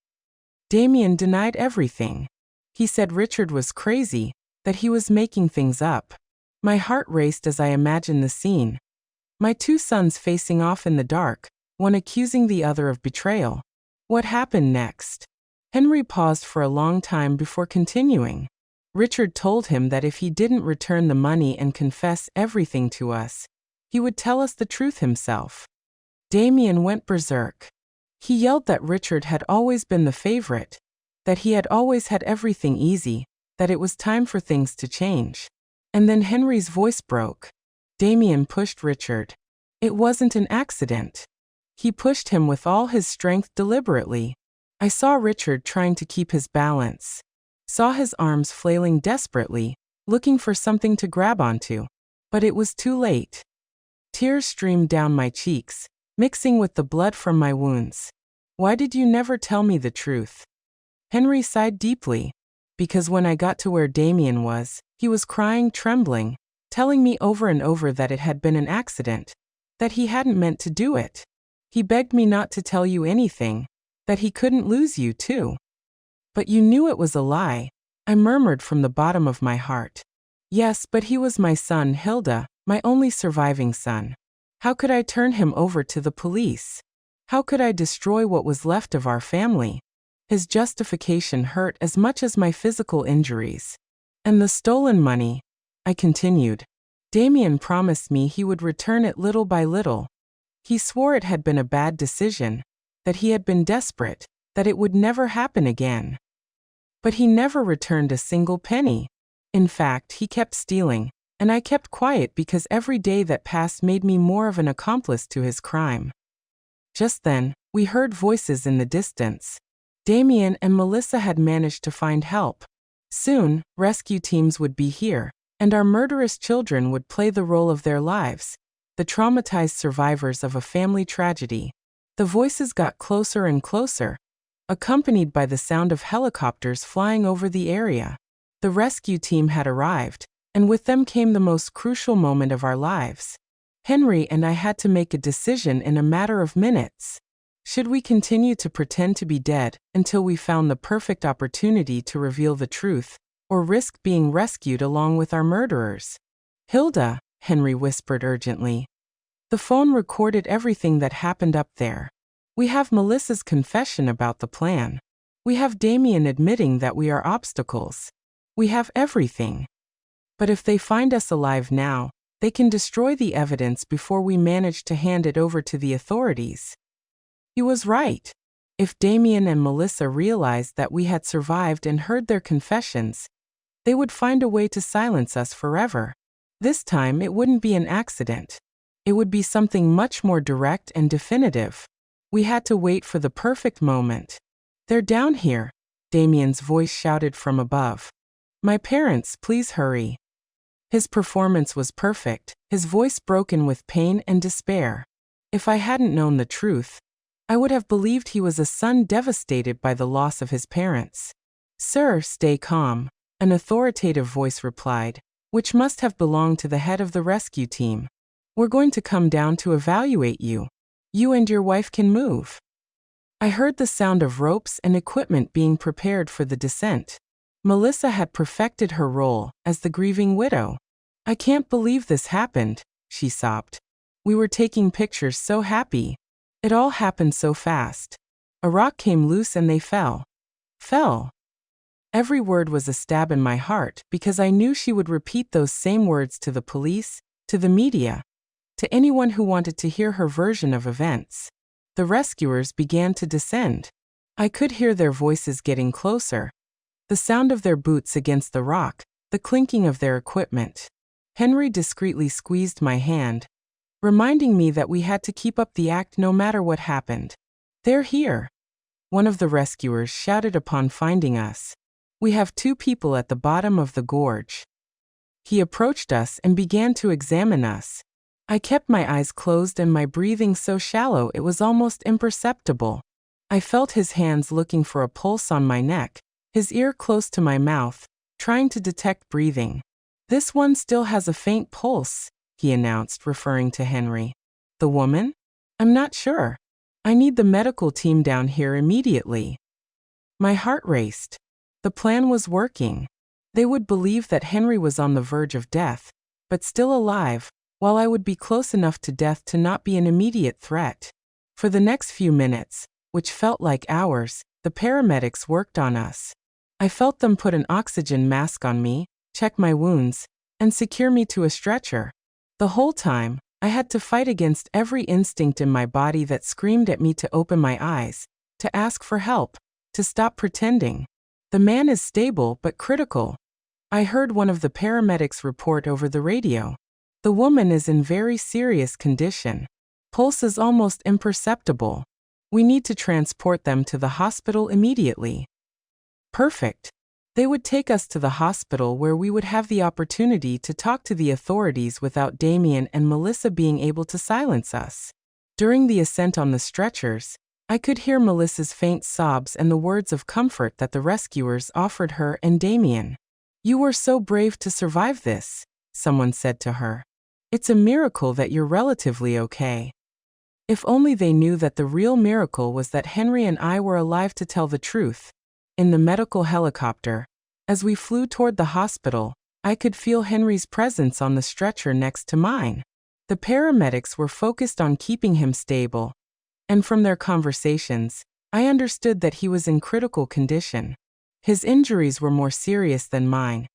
Damien denied everything. He said Richard was crazy, that he was making things up. My heart raced as I imagined the scene. My two sons facing off in the dark, one accusing the other of betrayal. What happened next? Henry paused for a long time before continuing. Richard told him that if he didn't return the money and confess everything to us, he would tell us the truth himself. Damien went berserk. He yelled that Richard had always been the favorite, that he had always had everything easy, that it was time for things to change. And then Henry's voice broke. Damien pushed Richard. It wasn't an accident. He pushed him with all his strength deliberately. I saw Richard trying to keep his balance. Saw his arms flailing desperately, looking for something to grab onto. But it was too late. Tears streamed down my cheeks, mixing with the blood from my wounds. Why did you never tell me the truth? Henry sighed deeply. Because when I got to where Damien was, he was crying, trembling, telling me over and over that it had been an accident, that he hadn't meant to do it. He begged me not to tell you anything, that he couldn't lose you too. But you knew it was a lie, I murmured from the bottom of my heart. Yes, but he was my son, Hilda, my only surviving son. How could I turn him over to the police? How could I destroy what was left of our family? His justification hurt as much as my physical injuries. And the stolen money, I continued. Damien promised me he would return it little by little. He swore it had been a bad decision, that he had been desperate, that it would never happen again. But he never returned a single penny. In fact, he kept stealing, and I kept quiet because every day that passed made me more of an accomplice to his crime. Just then, we heard voices in the distance. Damien and Melissa had managed to find help. Soon, rescue teams would be here, and our murderous children would play the role of their lives, the traumatized survivors of a family tragedy. The voices got closer and closer, accompanied by the sound of helicopters flying over the area. The rescue team had arrived, and with them came the most crucial moment of our lives. Henry and I had to make a decision in a matter of minutes. Should we continue to pretend to be dead until we found the perfect opportunity to reveal the truth, or risk being rescued along with our murderers? Hilda, Henry whispered urgently. The phone recorded everything that happened up there. We have Melissa's confession about the plan. We have Damien admitting that we are obstacles. We have everything. But if they find us alive now, they can destroy the evidence before we manage to hand it over to the authorities. He was right. If Damien and Melissa realized that we had survived and heard their confessions, they would find a way to silence us forever. This time it wouldn't be an accident. It would be something much more direct and definitive. We had to wait for the perfect moment. They're down here, Damien's voice shouted from above. My parents, please hurry. His performance was perfect, his voice broken with pain and despair. If I hadn't known the truth, I would have believed he was a son devastated by the loss of his parents. Sir, stay calm, an authoritative voice replied, which must have belonged to the head of the rescue team. We're going to come down to evaluate you. You and your wife can move. I heard the sound of ropes and equipment being prepared for the descent. Melissa had perfected her role as the grieving widow. I can't believe this happened, she sobbed. We were taking pictures so happy. It all happened so fast. A rock came loose and they fell. Fell. Every word was a stab in my heart because I knew she would repeat those same words to the police, to the media, to anyone who wanted to hear her version of events. The rescuers began to descend. I could hear their voices getting closer. The sound of their boots against the rock, the clinking of their equipment. Henry discreetly squeezed my hand, reminding me that we had to keep up the act no matter what happened. They're here, one of the rescuers shouted upon finding us. We have 2 people at the bottom of the gorge. He approached us and began to examine us. I kept my eyes closed and my breathing so shallow it was almost imperceptible. I felt his hands looking for a pulse on my neck, his ear close to my mouth, trying to detect breathing. This one still has a faint pulse, he announced, referring to Henry. The woman? I'm not sure. I need the medical team down here immediately. My heart raced. The plan was working. They would believe that Henry was on the verge of death, but still alive, while I would be close enough to death to not be an immediate threat. For the next few minutes, which felt like hours, the paramedics worked on us. I felt them put an oxygen mask on me, check my wounds, and secure me to a stretcher. The whole time, I had to fight against every instinct in my body that screamed at me to open my eyes, to ask for help, to stop pretending. The man is stable but critical, I heard one of the paramedics report over the radio. The woman is in very serious condition. Pulse is almost imperceptible. We need to transport them to the hospital immediately. Perfect. They would take us to the hospital where we would have the opportunity to talk to the authorities without Damien and Melissa being able to silence us. During the ascent on the stretchers, I could hear Melissa's faint sobs and the words of comfort that the rescuers offered her and Damien. "You were so brave to survive this," someone said to her. "It's a miracle that you're relatively okay." If only they knew that the real miracle was that Henry and I were alive to tell the truth. In the medical helicopter, as we flew toward the hospital, I could feel Henry's presence on the stretcher next to mine. The paramedics were focused on keeping him stable, and from their conversations, I understood that he was in critical condition. His injuries were more serious than mine,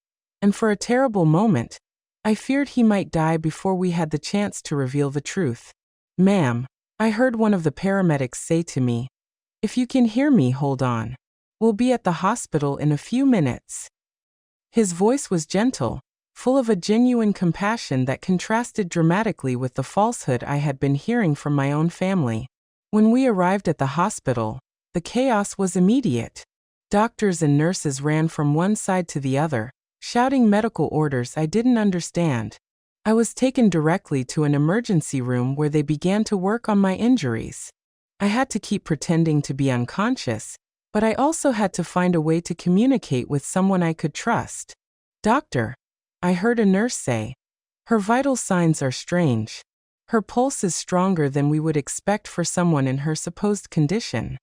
and for a terrible moment, I feared he might die before we had the chance to reveal the truth. "Ma'am," I heard one of the paramedics say to me, "if you can hear me, hold on. We'll be at the hospital in a few minutes." His voice was gentle, full of a genuine compassion that contrasted dramatically with the falsehood I had been hearing from my own family. When we arrived at the hospital, the chaos was immediate. Doctors and nurses ran from one side to the other, shouting medical orders I didn't understand. I was taken directly to an emergency room where they began to work on my injuries. I had to keep pretending to be unconscious, but I also had to find a way to communicate with someone I could trust. "Doctor," I heard a nurse say, "her vital signs are strange. Her pulse is stronger than we would expect for someone in her supposed condition."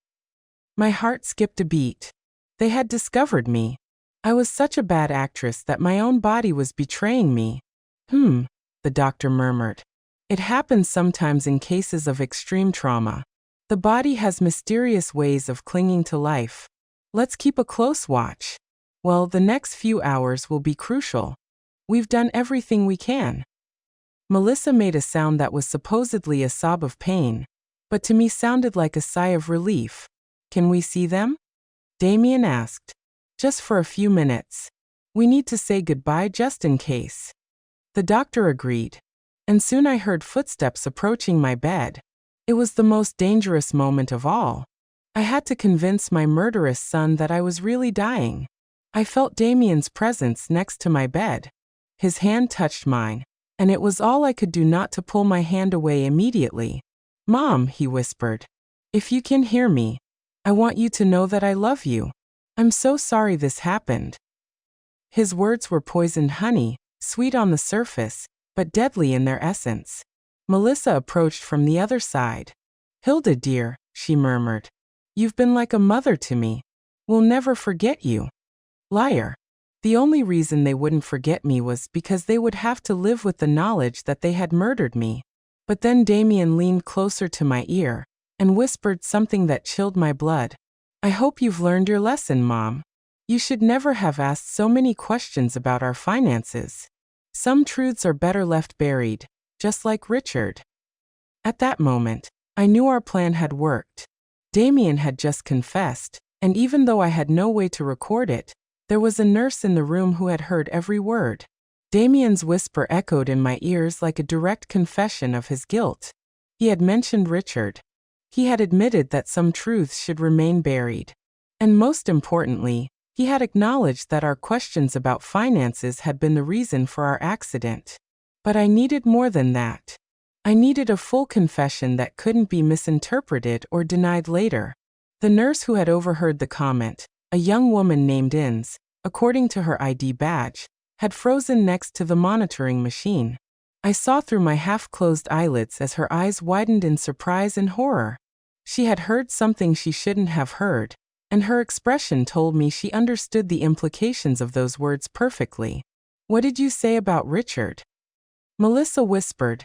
My heart skipped a beat. They had discovered me. I was such a bad actress that my own body was betraying me. The doctor murmured. "It happens sometimes in cases of extreme trauma. The body has mysterious ways of clinging to life. Let's keep a close watch. Well, the next few hours will be crucial. We've done everything we can." Melissa made a sound that was supposedly a sob of pain, but to me sounded like a sigh of relief. "Can we see them?" Damien asked. "Just for a few minutes. We need to say goodbye just in case." The doctor agreed, and soon I heard footsteps approaching my bed. It was the most dangerous moment of all. I had to convince my murderous son that I was really dying. I felt Damien's presence next to my bed. His hand touched mine, and it was all I could do not to pull my hand away immediately. "Mom," he whispered, "if you can hear me, I want you to know that I love you. I'm so sorry this happened." His words were poisoned honey, sweet on the surface, but deadly in their essence. Melissa approached from the other side. "Hilda, dear," she murmured, "you've been like a mother to me. We'll never forget you." Liar. The only reason they wouldn't forget me was because they would have to live with the knowledge that they had murdered me. But then Damien leaned closer to my ear and whispered something that chilled my blood. "I hope you've learned your lesson, Mom. You should never have asked so many questions about our finances. Some truths are better left buried, just like Richard." At that moment, I knew our plan had worked. Damien had just confessed, and even though I had no way to record it, there was a nurse in the room who had heard every word. Damien's whisper echoed in my ears like a direct confession of his guilt. He had mentioned Richard. He had admitted that some truths should remain buried. And most importantly, he had acknowledged that our questions about finances had been the reason for our accident. But I needed more than that. I needed a full confession that couldn't be misinterpreted or denied later. The nurse who had overheard the comment, a young woman named Inns, according to her ID badge, had frozen next to the monitoring machine. I saw through my half-closed eyelids as her eyes widened in surprise and horror. She had heard something she shouldn't have heard, and her expression told me she understood the implications of those words perfectly. "What did you say about Richard?" Melissa whispered,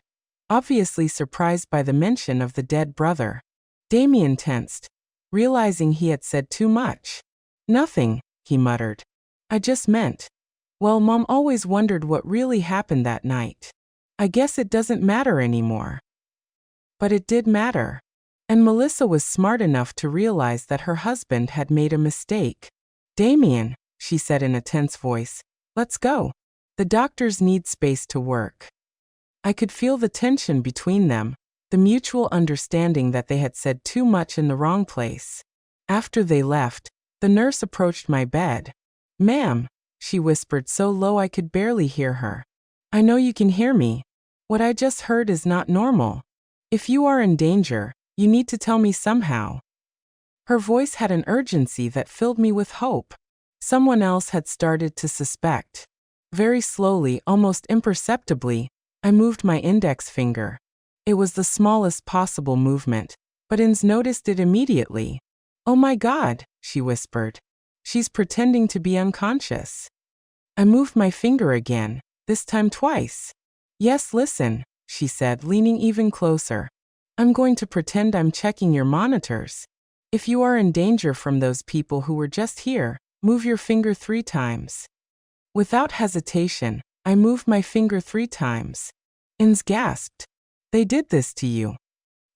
obviously surprised by the mention of the dead brother. Damien tensed, realizing he had said too much. "Nothing," he muttered. "I just meant, well, Mom always wondered what really happened that night. I guess it doesn't matter anymore." But it did matter. And Melissa was smart enough to realize that her husband had made a mistake. "Damien," she said in a tense voice, "let's go. The doctors need space to work." I could feel the tension between them, the mutual understanding that they had said too much in the wrong place. After they left, the nurse approached my bed. "Ma'am," she whispered so low I could barely hear her, "I know you can hear me. What I just heard is not normal. If you are in danger, you need to tell me somehow." Her voice had an urgency that filled me with hope. Someone else had started to suspect. Very slowly, almost imperceptibly, I moved my index finger. It was the smallest possible movement, but Inns noticed it immediately. "Oh my God," she whispered. "She's pretending to be unconscious." I moved my finger again, this time twice. "Yes, listen," she said, leaning even closer. "I'm going to pretend I'm checking your monitors. If you are in danger from those people who were just here, move your finger 3 times." Without hesitation, I moved my finger 3 times. Inns gasped. "They did this to you."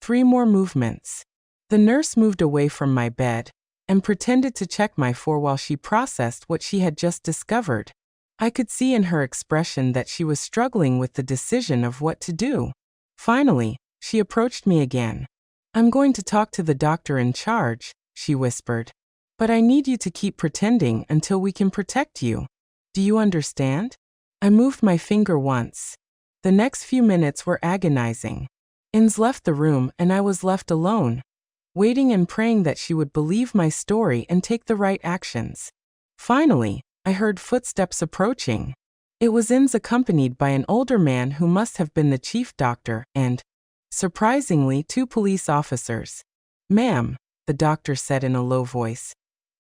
3 more movements. The nurse moved away from my bed and pretended to check my fore while she processed what she had just discovered. I could see in her expression that she was struggling with the decision of what to do. Finally, she approached me again. "I'm going to talk to the doctor in charge," she whispered. "But I need you to keep pretending until we can protect you. Do you understand?" I moved my finger once. The next few minutes were agonizing. Inns left the room and I was left alone, waiting and praying that she would believe my story and take the right actions. Finally, I heard footsteps approaching. It was Inns accompanied by an older man who must have been the chief doctor and, surprisingly, 2 police officers. "Ma'am," the doctor said in a low voice,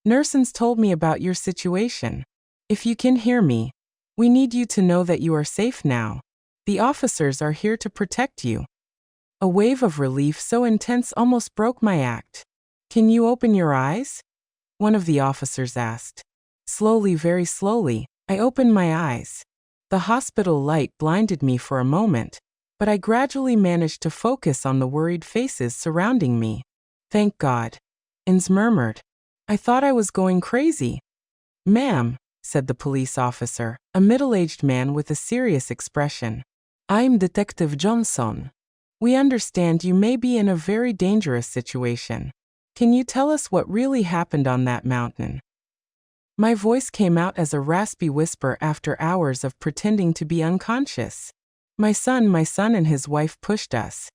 "Nurse told me about your situation. If you can hear me, we need you to know that you are safe now. The officers are here to protect you." A wave of relief so intense almost broke my act. "Can you open your eyes?" one of the officers asked. Slowly, very slowly, I opened my eyes. The hospital light blinded me for a moment, but I gradually managed to focus on the worried faces surrounding me. "Thank God," Inns murmured. "I thought I was going crazy." "Ma'am," said the police officer, a middle-aged man with a serious expression, "I'm Detective Johnson. We understand you may be in a very dangerous situation. Can you tell us what really happened on that mountain? My voice came out as a raspy whisper after hours of pretending to be unconscious. My son and his wife pushed us.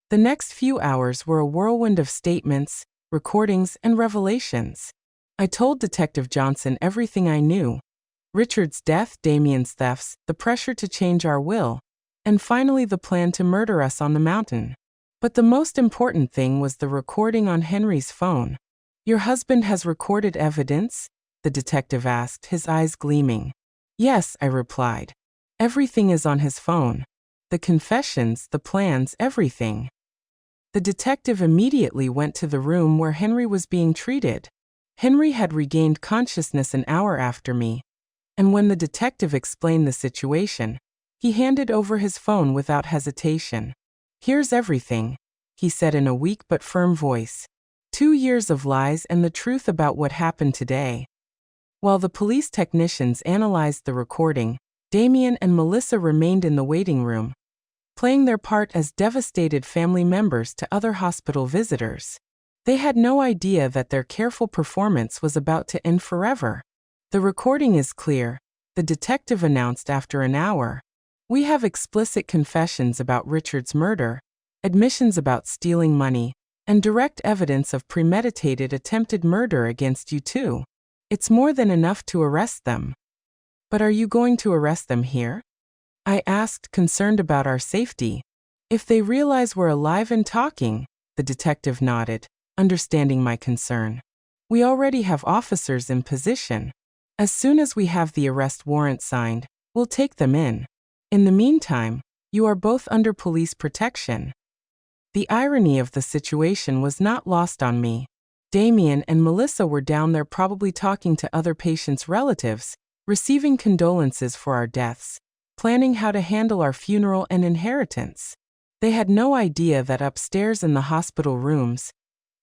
The next few hours were a whirlwind of statements, recordings, and revelations. I told Detective Johnson everything I knew. Richard's death, Damien's thefts, the pressure to change our will, and finally the plan to murder us on the mountain. But the most important thing was the recording on Henry's phone. Your husband has recorded evidence? The detective asked, his eyes gleaming. Yes, I replied. Everything is on his phone. The confessions, the plans, everything. The detective immediately went to the room where Henry was being treated. Henry had regained consciousness an hour after me, and when the detective explained the situation, he handed over his phone without hesitation. Here's everything, he said in a weak but firm voice. 2 years of lies and the truth about what happened today. While the police technicians analyzed the recording, Damien and Melissa remained in the waiting room, playing their part as devastated family members to other hospital visitors. They had no idea that their careful performance was about to end forever. The recording is clear, the detective announced after an hour. We have explicit confessions about Richard's murder, admissions about stealing money, and direct evidence of premeditated attempted murder against you too. It's more than enough to arrest them. But are you going to arrest them here? I asked, concerned about our safety. If they realize we're alive and talking, the detective nodded, understanding my concern. We already have officers in position. As soon as we have the arrest warrant signed, we'll take them in. In the meantime, you are both under police protection. The irony of the situation was not lost on me. Damien and Melissa were down there probably talking to other patients' relatives, receiving condolences for our deaths, planning how to handle our funeral and inheritance. They had no idea that upstairs in the hospital rooms,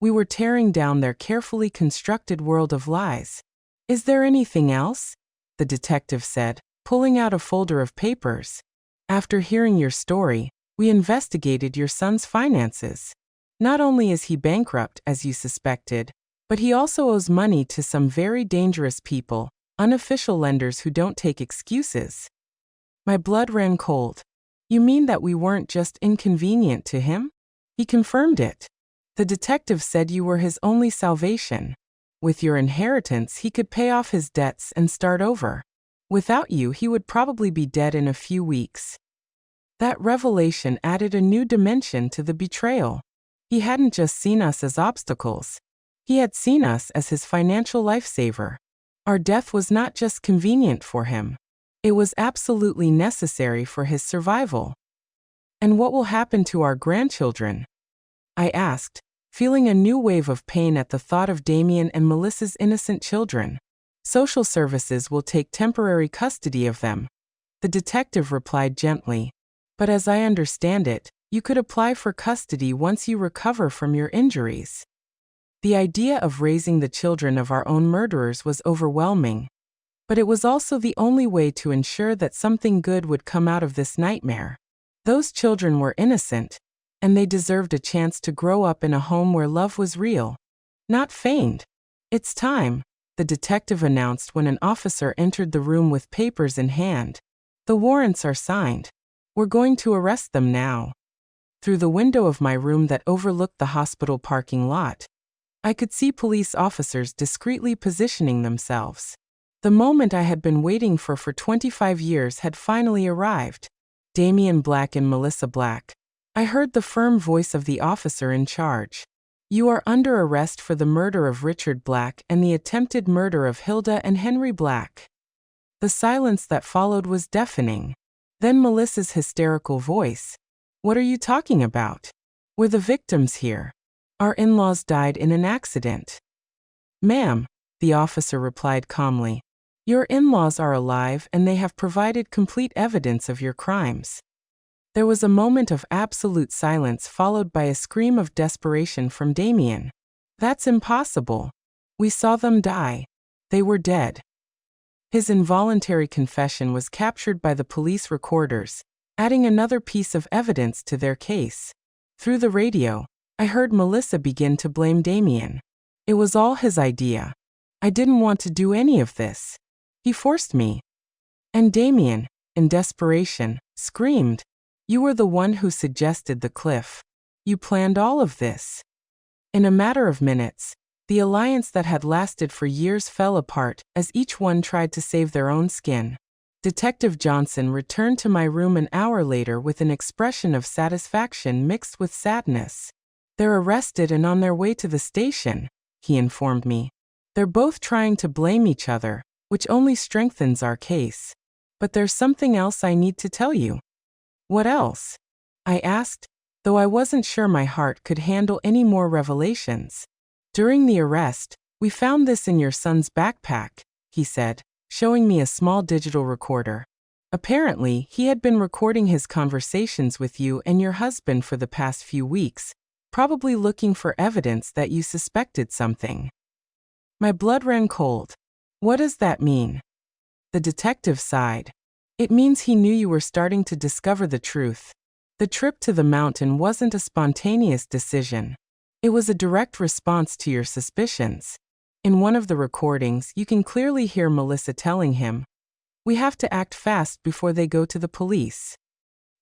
we were tearing down their carefully constructed world of lies. Is there anything else? The detective said, pulling out a folder of papers. After hearing your story, we investigated your son's finances. Not only is he bankrupt, as you suspected, but he also owes money to some very dangerous people, unofficial lenders who don't take excuses. My blood ran cold. You mean that we weren't just inconvenient to him? He confirmed it. The detective said you were his only salvation. With your inheritance, he could pay off his debts and start over. Without you, he would probably be dead in a few weeks. That revelation added a new dimension to the betrayal. He hadn't just seen us as obstacles. He had seen us as his financial lifesaver. Our death was not just convenient for him. It was absolutely necessary for his survival. And what will happen to our grandchildren? I asked, feeling a new wave of pain at the thought of Damien and Melissa's innocent children. Social services will take temporary custody of them. The detective replied gently. But as I understand it, you could apply for custody once you recover from your injuries. The idea of raising the children of our own murderers was overwhelming, but it was also the only way to ensure that something good would come out of this nightmare. Those children were innocent, and they deserved a chance to grow up in a home where love was real, not feigned. It's time, the detective announced when an officer entered the room with papers in hand. The warrants are signed. We're going to arrest them now. Through the window of my room that overlooked the hospital parking lot, I could see police officers discreetly positioning themselves. The moment I had been waiting for 25 years had finally arrived. Damien Black and Melissa Black. I heard the firm voice of the officer in charge. You are under arrest for the murder of Richard Black and the attempted murder of Hilda and Henry Black. The silence that followed was deafening. Then Melissa's hysterical voice. What are you talking about? We're the victims here. Our in-laws died in an accident. Ma'am, the officer replied calmly. Your in-laws are alive and they have provided complete evidence of your crimes. There was a moment of absolute silence followed by a scream of desperation from Damien. That's impossible. We saw them die. They were dead. His involuntary confession was captured by the police recorders, adding another piece of evidence to their case. Through the radio, I heard Melissa begin to blame Damien. It was all his idea. I didn't want to do any of this. He forced me. And Damien, in desperation, screamed, "You were the one who suggested the cliff. You planned all of this." In a matter of minutes, the alliance that had lasted for years fell apart as each one tried to save their own skin. Detective Johnson returned to my room an hour later with an expression of satisfaction mixed with sadness. "They're arrested and on their way to the station," he informed me. "They're both trying to blame each other, which only strengthens our case. But there's something else I need to tell you." "What else?" I asked, though I wasn't sure my heart could handle any more revelations. "During the arrest, we found this in your son's backpack," he said, showing me a small digital recorder. "Apparently, he had been recording his conversations with you and your husband for the past few weeks, probably looking for evidence that you suspected something." My blood ran cold. "What does that mean?" The detective sighed. "It means he knew you were starting to discover the truth. The trip to the mountain wasn't a spontaneous decision. It was a direct response to your suspicions. In one of the recordings, you can clearly hear Melissa telling him, 'We have to act fast before they go to the police.'"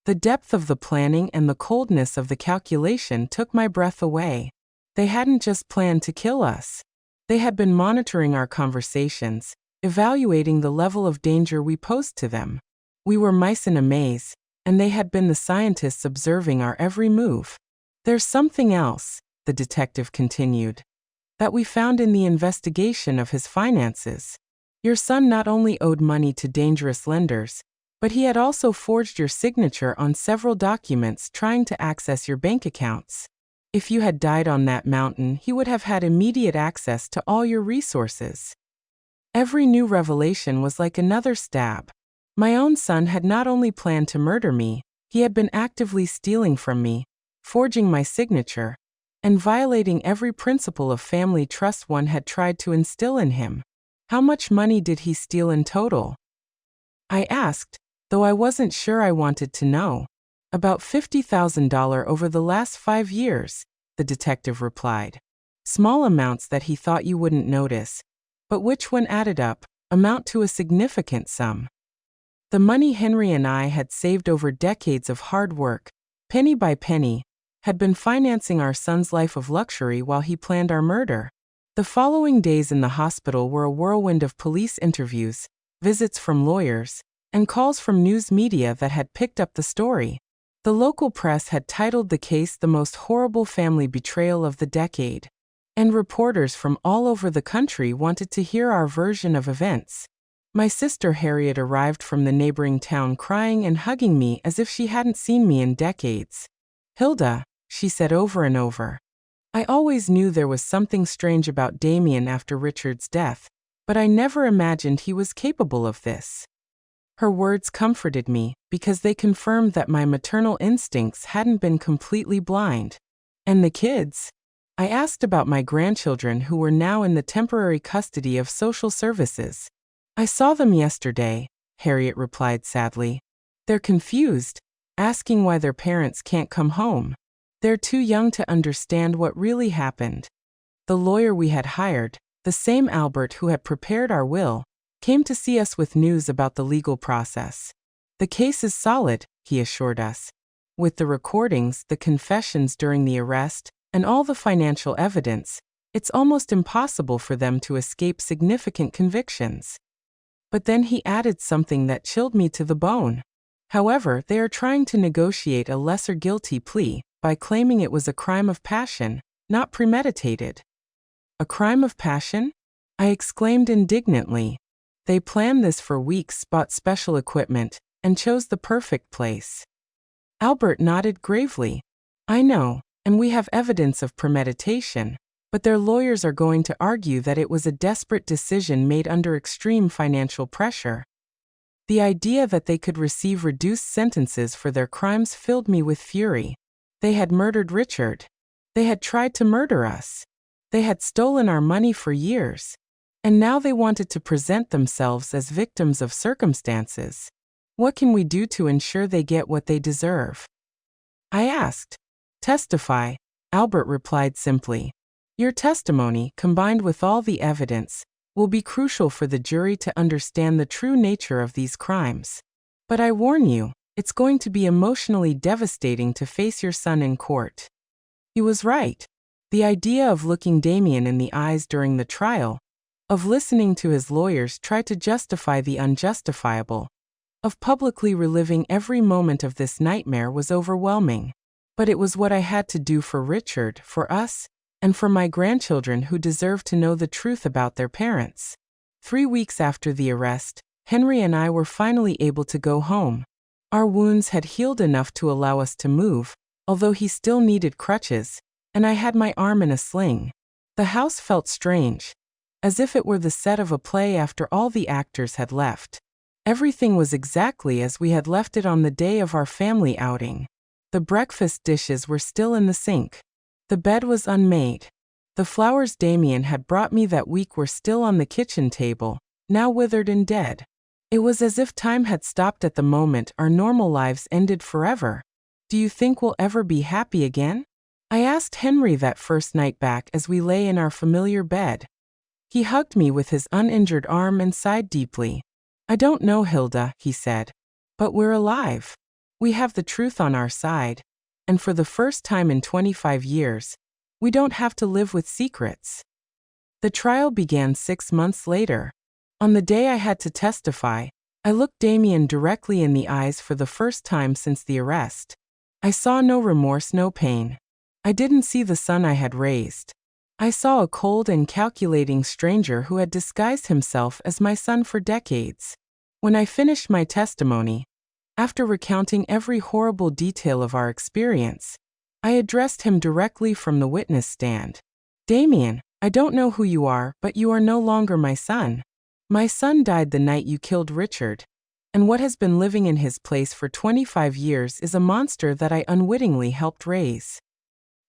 The depth of the planning and the coldness of the calculation took my breath away. They hadn't just planned to kill us. They had been monitoring our conversations, evaluating the level of danger we posed to them. We were mice in a maze, and they had been the scientists observing our every move. "There's something else," the detective continued, "that we found in the investigation of his finances. Your son not only owed money to dangerous lenders, but he had also forged your signature on several documents trying to access your bank accounts. If you had died on that mountain, he would have had immediate access to all your resources." Every new revelation was like another stab. My own son had not only planned to murder me, he had been actively stealing from me, forging my signature, and violating every principle of family trust one had tried to instill in him. "How much money did he steal in total?" I asked, though I wasn't sure I wanted to know. "About $50,000 over the last 5 years, the detective replied. "Small amounts that he thought you wouldn't notice, but which, when added up, amount to a significant sum. The money Henry and I had saved over decades of hard work, penny by penny, had been financing our son's life of luxury while he planned our murder." The following days in the hospital were a whirlwind of police interviews, visits from lawyers, and calls from news media that had picked up the story. The local press had titled the case the most horrible family betrayal of the decade, and reporters from all over the country wanted to hear our version of events. My sister Harriet arrived from the neighboring town crying and hugging me as if she hadn't seen me in decades. "Hilda," she said over and over, "I always knew there was something strange about Damien after Richard's death, but I never imagined he was capable of this." Her words comforted me because they confirmed that my maternal instincts hadn't been completely blind. "And the kids?" I asked about my grandchildren who were now in the temporary custody of social services. "I saw them yesterday," Harriet replied sadly. "They're confused, asking why their parents can't come home. They're too young to understand what really happened." The lawyer we had hired, the same Albert who had prepared our will, came to see us with news about the legal process. "The case is solid," he assured us. "With the recordings, the confessions during the arrest, and all the financial evidence, it's almost impossible for them to escape significant convictions." But then he added something that chilled me to the bone. "However, they are trying to negotiate a lesser guilty plea by claiming it was a crime of passion, not premeditated." "A crime of passion?" I exclaimed indignantly. "They planned this for weeks, bought special equipment, and chose the perfect place." Albert nodded gravely. "I know, and we have evidence of premeditation, but their lawyers are going to argue that it was a desperate decision made under extreme financial pressure." The idea that they could receive reduced sentences for their crimes filled me with fury. They had murdered Richard. They had tried to murder us. They had stolen our money for years. And now they wanted to present themselves as victims of circumstances. "What can we do to ensure they get what they deserve?" I asked. Testify, Albert replied simply. Your testimony, combined with all the evidence, will be crucial for the jury to understand the true nature of these crimes. But I warn you, it's going to be emotionally devastating to face your son in court. He was right. The idea of looking Damien in the eyes during the trial, of listening to his lawyers try to justify the unjustifiable, of publicly reliving every moment of this nightmare was overwhelming. But it was what I had to do for Richard, for us, and for my grandchildren who deserve to know the truth about their parents. 3 weeks after the arrest, Henry and I were finally able to go home. Our wounds had healed enough to allow us to move, although he still needed crutches, and I had my arm in a sling. The house felt strange, as if it were the set of a play after all the actors had left. Everything was exactly as we had left it on the day of our family outing. The breakfast dishes were still in the sink. The bed was unmade. The flowers Damien had brought me that week were still on the kitchen table, now withered and dead. It was as if time had stopped at the moment our normal lives ended forever. Do you think we'll ever be happy again? I asked Henry that first night back as we lay in our familiar bed. He hugged me with his uninjured arm and sighed deeply. I don't know, Hilda, he said. But we're alive. We have the truth on our side. And for the first time in 25 years, we don't have to live with secrets. The trial began 6 months later. On the day I had to testify, I looked Damien directly in the eyes for the first time since the arrest. I saw no remorse, no pain. I didn't see the son I had raised. I saw a cold and calculating stranger who had disguised himself as my son for decades. When I finished my testimony, after recounting every horrible detail of our experience, I addressed him directly from the witness stand. Damien, I don't know who you are, but you are no longer my son. My son died the night you killed Richard, and what has been living in his place for 25 years is a monster that I unwittingly helped raise.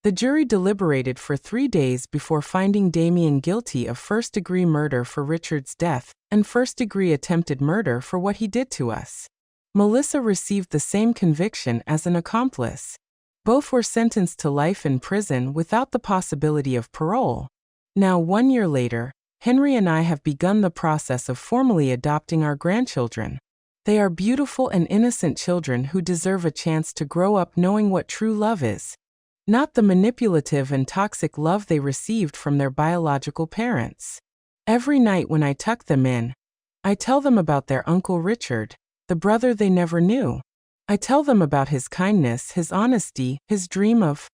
The jury deliberated for 3 days before finding Damien guilty of first-degree murder for Richard's death and first-degree attempted murder for what he did to us. Melissa received the same conviction as an accomplice. Both were sentenced to life in prison without the possibility of parole. Now, 1 year later, Henry and I have begun the process of formally adopting our grandchildren. They are beautiful and innocent children who deserve a chance to grow up knowing what true love is, not the manipulative and toxic love they received from their biological parents. Every night when I tuck them in, I tell them about their Uncle Richard, the brother they never knew. I tell them about his kindness, his honesty, his dream of